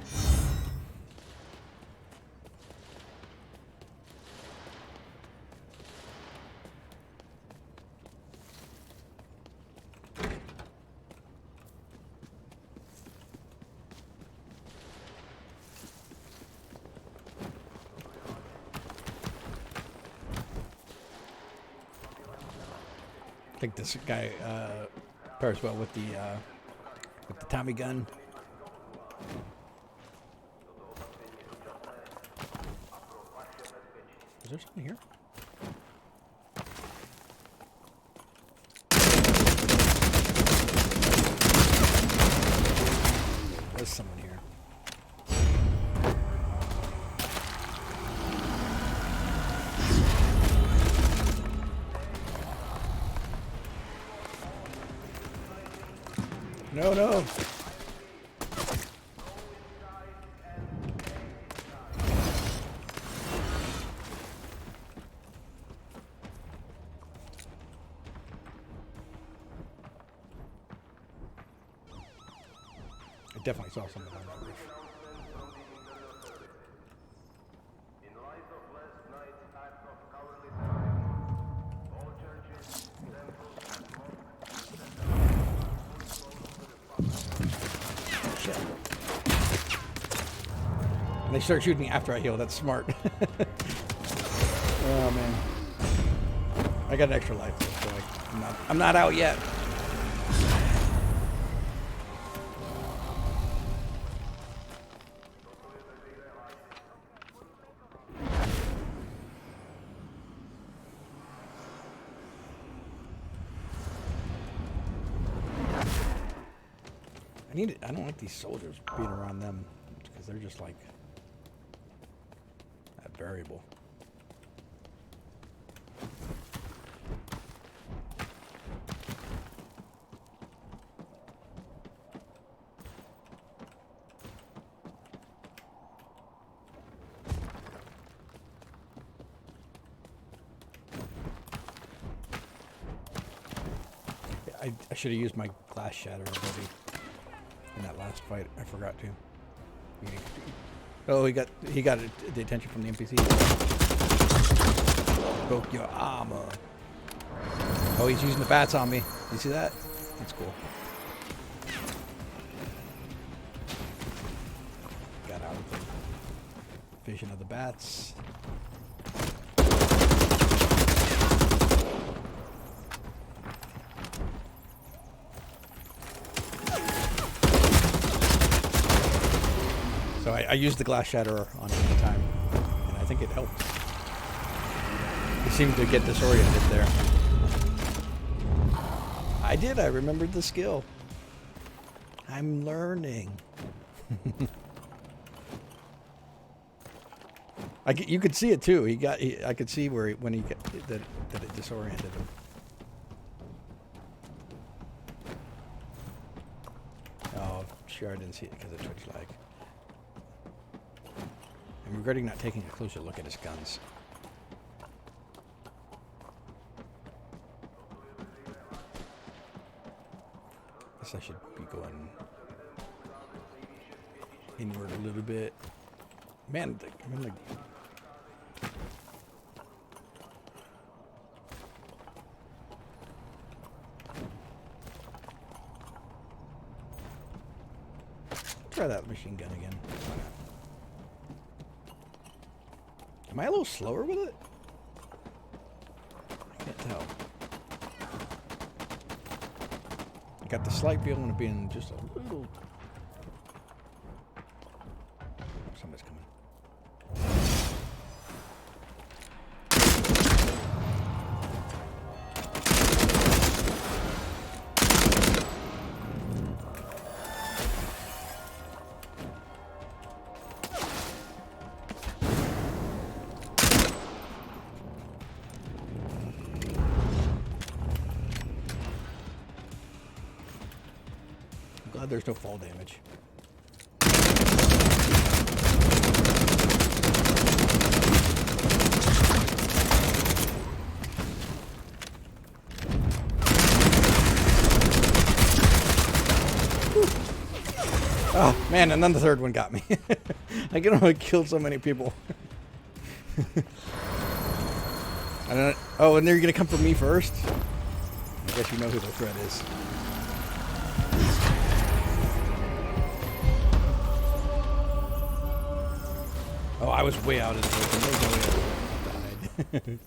I think this guy pairs well with the Tommy gun. Is there something here? There's someone here. No, no. I definitely saw something on that roof. Shit. And they start shooting after I heal. That's smart. Oh man. I got an extra life, so I'm not out yet. I don't like these soldiers being around them because they're just like that variable. I should have used my glass shatter already in that last fight. I forgot to. Oh, he got the attention from the NPC. Broke your armor. Oh, he's using the bats on me. You see that? That's cool. Got out of the vision of the bats. So I used the glass shatterer on him at the time, and I think it helped. He seemed to get disoriented there. I did. I remembered the skill. I'm learning. You could see it too. I could see where when he got, that it disoriented him. Oh, sure, I didn't see it because of Twitch lag. I'm regretting not taking a closer look at his guns. Guess I should be going inward a little bit. Man, I'm like... Try that machine gun again. Why not? Am I a little slower with it? I can't tell. I got the slight feeling of being just a little... Somebody's coming. Glad there's no fall damage. Oh man, and then the third one got me. I can only kill so many people. I don't. Oh, and they're gonna come for me first. I guess you know who the threat is. Oh, I was way out of the open. There's no way I died.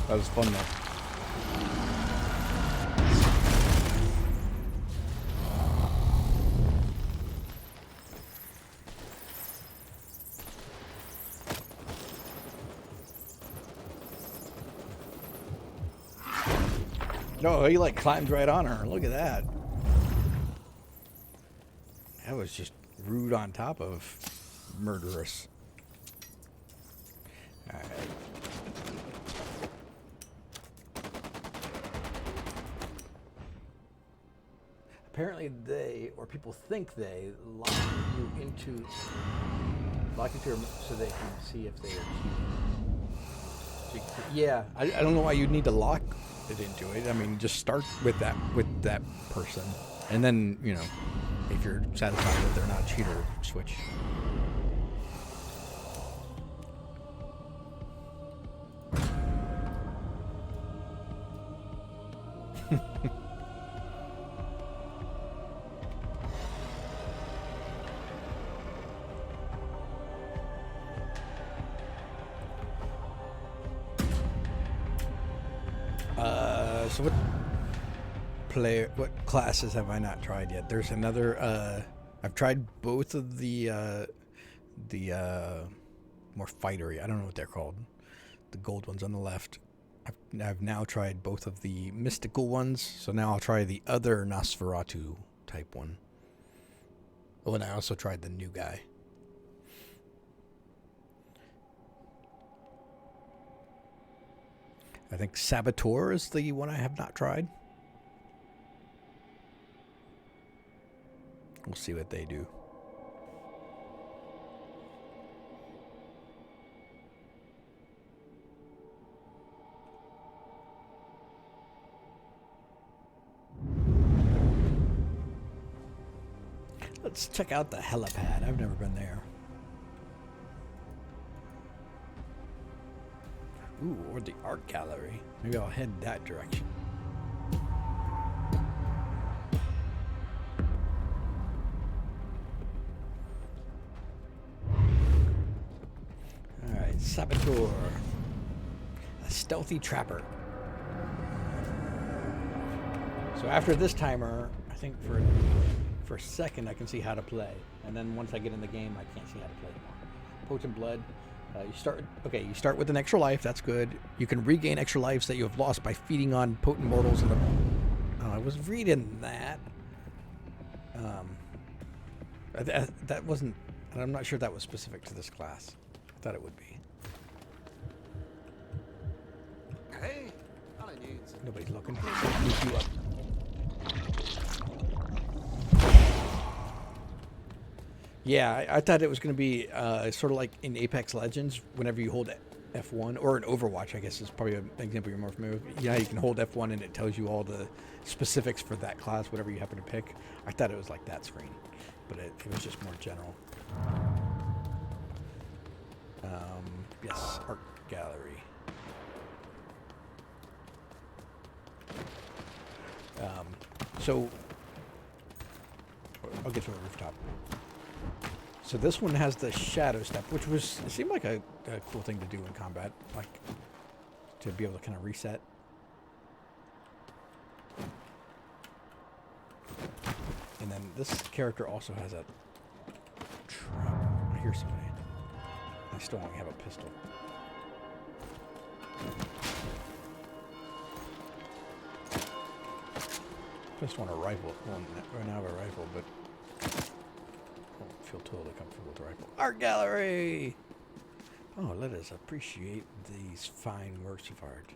That was fun though. No, he like climbed right on her. Look at that. That was just rude on top of murderous. All right. Apparently they, or people think they, lock you into so they can see if they are cheating. Yeah, I don't know why you'd need to lock it into it. I mean, just start with that person, and then, you know, if you're satisfied that they're not a cheater, switch. So what classes have I not tried yet? There's another. I've tried both of the more fightery. I don't know what they're called. The gold ones on the left. I've now tried both of the mystical ones. So now I'll try the other Nosferatu type one. Oh, and I also tried the new guy. I think Saboteur is the one I have not tried. We'll see what they do. Let's check out the helipad. I've never been there. Ooh, or the art gallery. Maybe I'll head that direction. Alright, Saboteur. A stealthy trapper. So after this timer, I think for a second I can see how to play. And then once I get in the game, I can't see how to play anymore. Potent Blood. You start with an extra life. That's good. You can regain extra lives that you have lost by feeding on potent mortals. I was reading that. That wasn't. And I'm not sure that was specific to this class. I thought it would be. Hey, hello, nudes. Nobody's looking. Look you up. Yeah, I thought it was going to be sort of like in Apex Legends, whenever you hold F1, or in Overwatch, I guess is probably an example you're more familiar with. Yeah, you can hold F1 and it tells you all the specifics for that class, whatever you happen to pick. I thought it was like that screen, but it was just more general. Yes, art gallery. So, I'll get to a rooftop. So this one has the shadow step, which seemed like a cool thing to do in combat, like to be able to kind of reset. And then this character also has a trap. I hear somebody. I still only have a pistol. I just want a rifle. Well, right now I have a rifle, but I don't feel totally comfortable with the rifle. Art gallery! Oh, let us appreciate these fine works of art.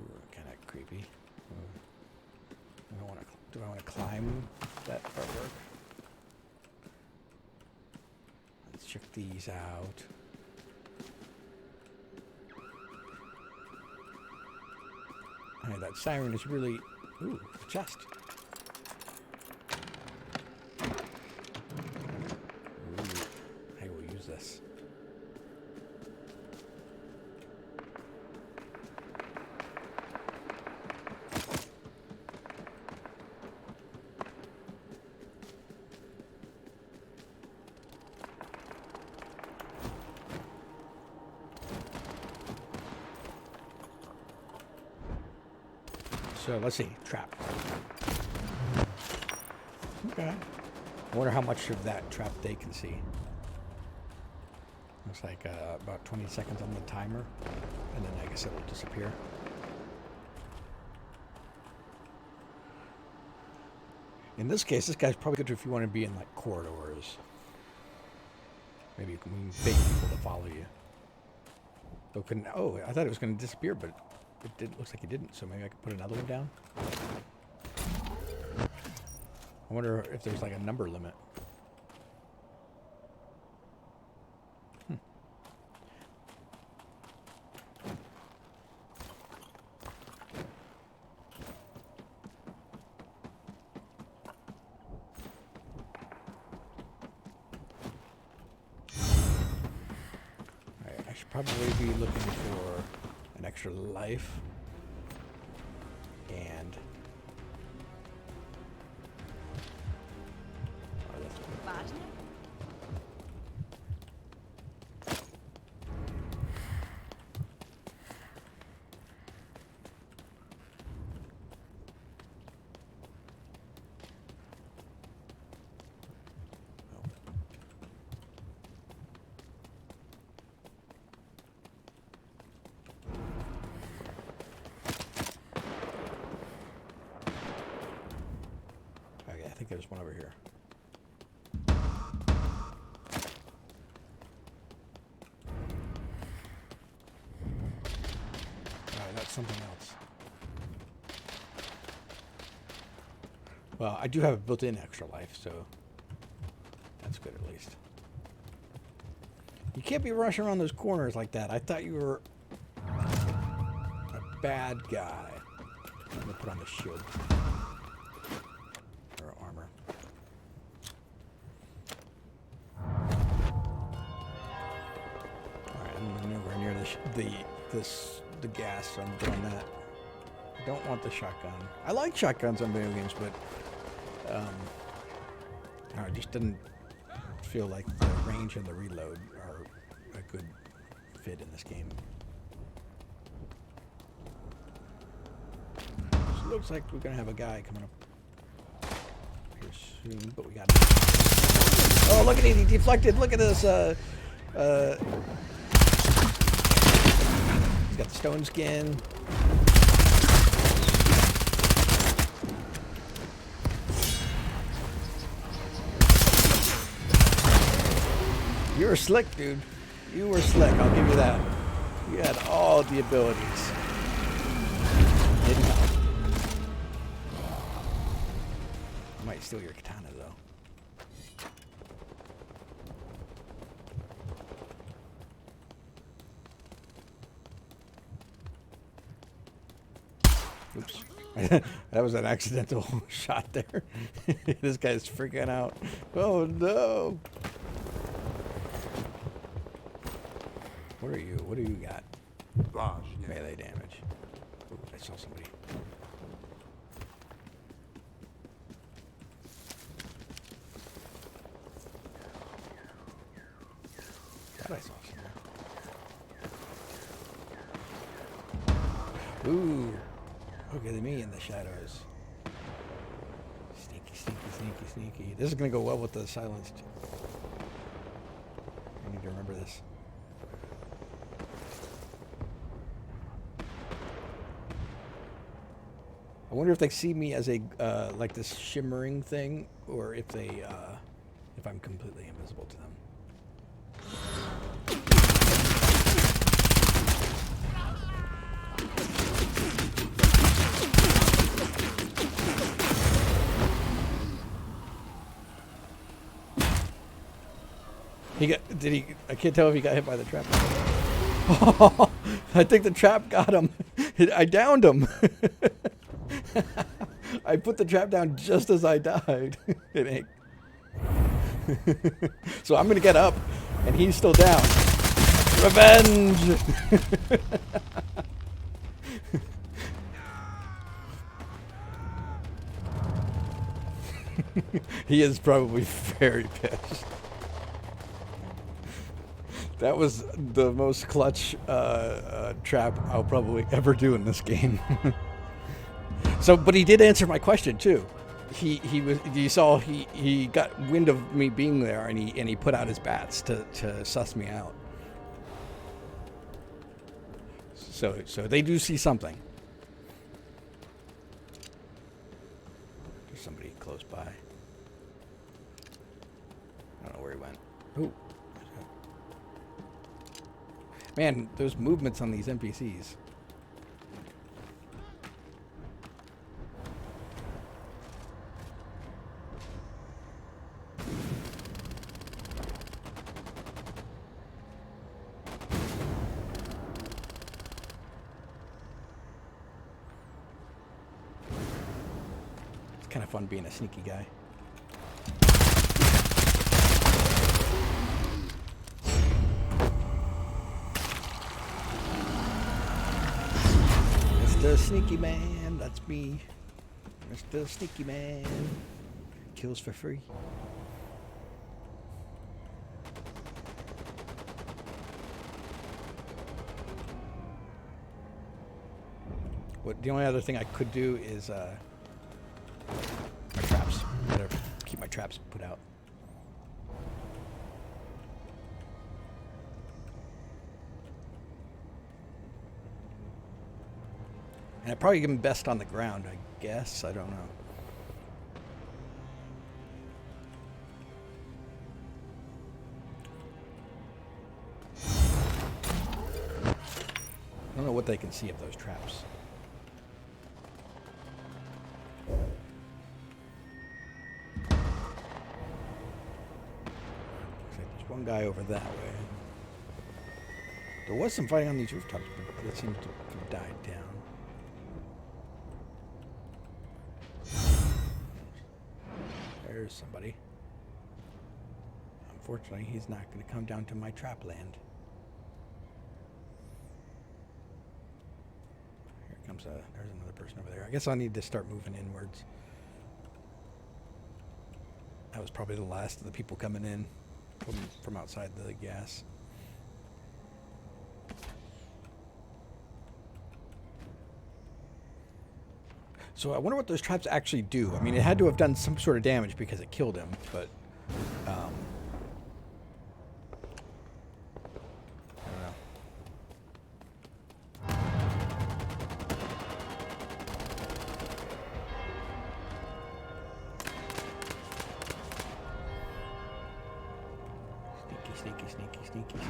Ooh, kind of creepy. Do I want to climb that artwork? Let's check these out. Hey, that siren is really... Ooh, a chest. Ooh, hey, we'll use this. So let's see, trap. Okay. I wonder how much of that trap they can see. Looks like about 20 seconds on the timer, and then I guess it will disappear. In this case, this guy's probably good if you want to be in like corridors. Maybe you can bait people to follow you. Oh, I thought it was going to disappear, but looks like it didn't, so maybe I could put another one down. I wonder if there's like a number limit. probably be looking for an extra life. And... Oh, that's okay, I think there's one over here. Alright, that's something else. Well, I do have a built-in extra life, so that's good at least. You can't be rushing around those corners like that. I thought you were a bad guy. I'm gonna put on the shield. Or armor. Alright, I'm nowhere near the gas, so I'm doing that. I don't want the shotgun. I like shotguns on video games, but it just didn't feel like the range and the reload are a good fit in this game. So it looks like we're gonna have a guy coming up here soon, but we got. Oh, look at it! He deflected. Look at this. He's got the stone skin. You were slick, dude. You were slick, I'll give you that. You had all the abilities. Didn't help. I might steal your katana, though. Oops. That was an accidental shot there. This guy's freaking out. Oh, no. What are you? What do you got? Large, yeah. Melee damage. Ooh, I saw somebody. Thought I saw somebody. Ooh. Look at me in the shadows. Sneaky, sneaky, sneaky, sneaky. This is going to go well with the silenced. I need to remember this. I wonder if they see me as a like this shimmering thing, or if they if I'm completely invisible to them. I can't tell if he got hit by the trap. I think the trap got him. I downed him. I put the trap down just as I died. It ain't. So I'm gonna get up, and he's still down. Revenge! He is probably very pissed. That was the most clutch trap I'll probably ever do in this game. So, but he did answer my question too. You saw he got wind of me being there, and he put out his bats to suss me out. So they do see something. There's somebody close by. I don't know where he went. Ooh. Man, those movements on these NPCs. It's kind of fun being a sneaky guy. Mr. Sneaky Man, that's me. Mr. Sneaky Man. Kills for free. The only other thing I could do is my traps. Better keep my traps put out. And I'd probably give them best on the ground, I guess. I don't know. I don't know what they can see of those traps. There's one guy over that way. There was some fighting on these rooftops, but it seems to have died down. There's somebody. Unfortunately, he's not going to come down to my trap land. Here comes there's another person over there. I guess I'll need to start moving inwards. That was probably the last of the people coming in from outside the gas. So I wonder what those traps actually do. I mean, it had to have done some sort of damage because it killed him, but I don't know. Sneaky, sneaky, sneaky, sneaky.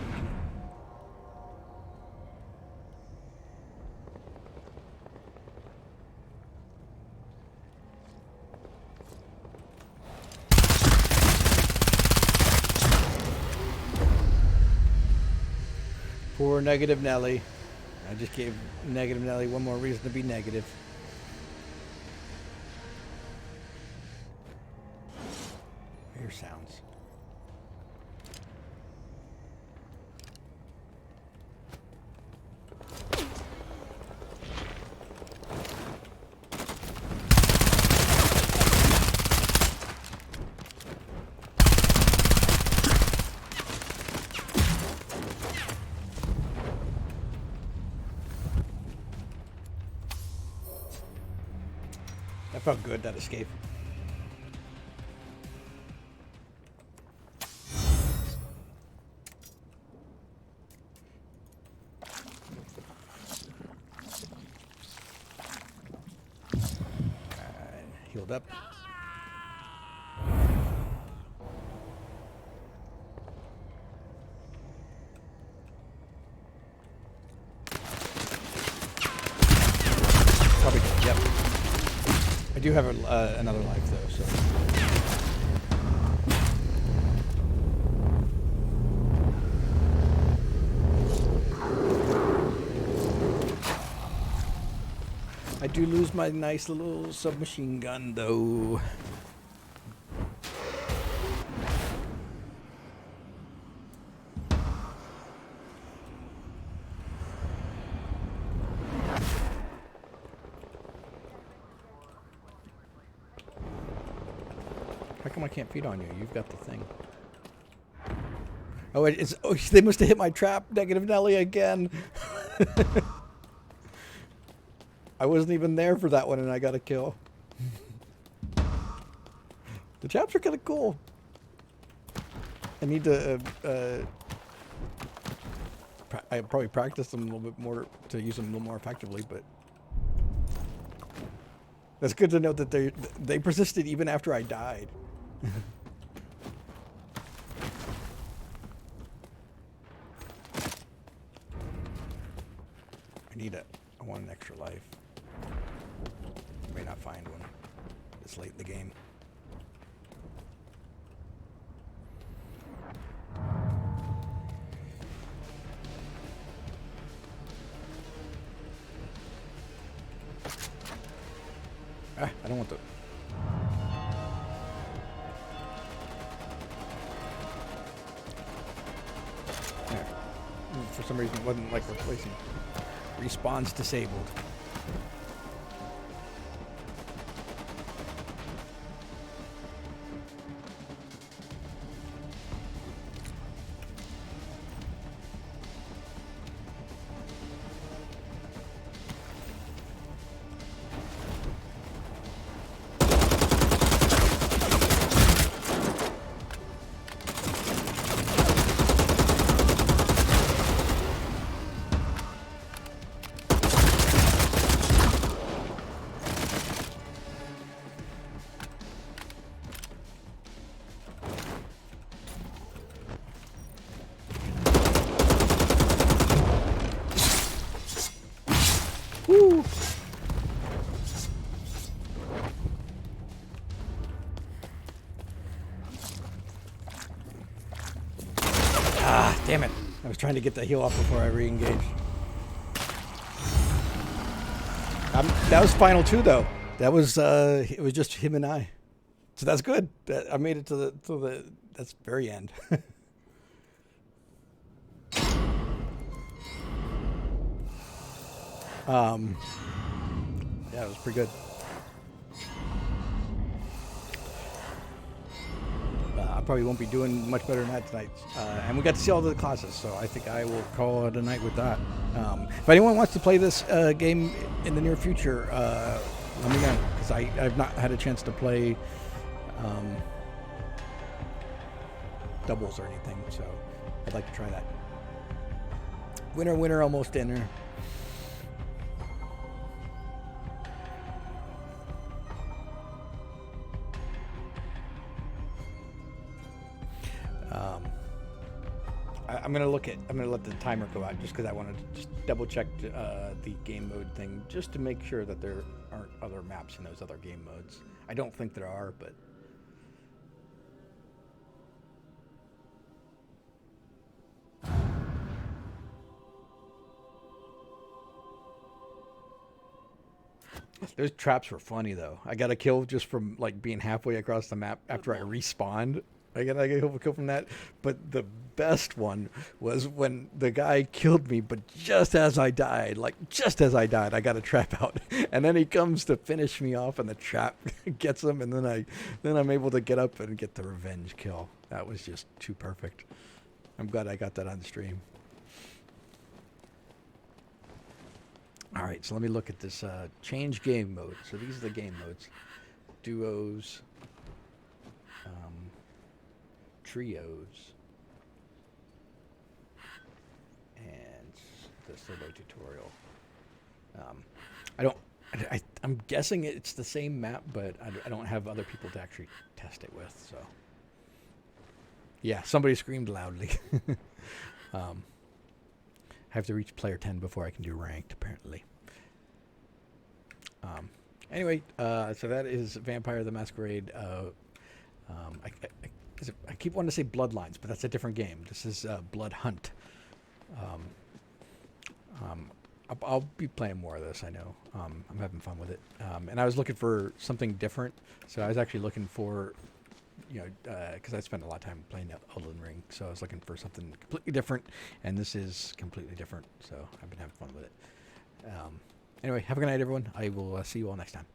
Poor Negative Nelly. I just gave Negative Nelly one more reason to be negative. Hear sounds. That felt good, that escape. Healed up. Probably, yep. I do have another life though, so. I do lose my nice little submachine gun though. How come I can't feed on you? You've got the thing. Oh, they must have hit my trap, Negative Nelly, again. I wasn't even there for that one, and I got a kill. The traps are kind of cool. I need to... I probably practice them a little bit more to use them a little more effectively, but... That's good to know that they persisted even after I died. I want an extra life. I may not find one this late in the game. I don't want the... There. For some reason it wasn't like replacing. Respawn's disabled. Damn it. I was trying to get the heal off before I re-engaged. That was final 2 though. That was it was just him and I. So that's good. I made it to the that's very end. Yeah, it was pretty good. I probably won't be doing much better than that tonight. And we got to see all the classes, so I think I will call it a night with that. If anyone wants to play this game in the near future, let me know, because I've not had a chance to play doubles or anything, so I'd like to try that. Winner, winner, almost dinner. I'm gonna let the timer go out just because I wanted to just double check the game mode thing just to make sure that there aren't other maps in those other game modes. I don't think there are, but those traps were funny though. I got a kill just from like being halfway across the map after I respawned. I got a kill from that. But the best one was when the guy killed me, but just as I died, I got a trap out. And then he comes to finish me off and the trap gets him, and then I'm able to get up and get the revenge kill. That was just too perfect. I'm glad I got that on stream. All right, so let me look at this change game mode. So these are the game modes. Duos, trios, and the solo tutorial. I'm guessing it's the same map, but I don't have other people to actually test it with, so. Yeah, somebody screamed loudly. I have to reach player 10 before I can do ranked, apparently. Anyway, so that is Vampire the Masquerade. I keep wanting to say Bloodlines, but that's a different game. This is Bloodhunt. I'll be playing more of this, I know. I'm having fun with it. And I was looking for something different, so I was actually looking for, because I spent a lot of time playing Elden Ring, so I was looking for something completely different, and this is completely different, so I've been having fun with it. Anyway, have a good night, everyone. I will see you all next time.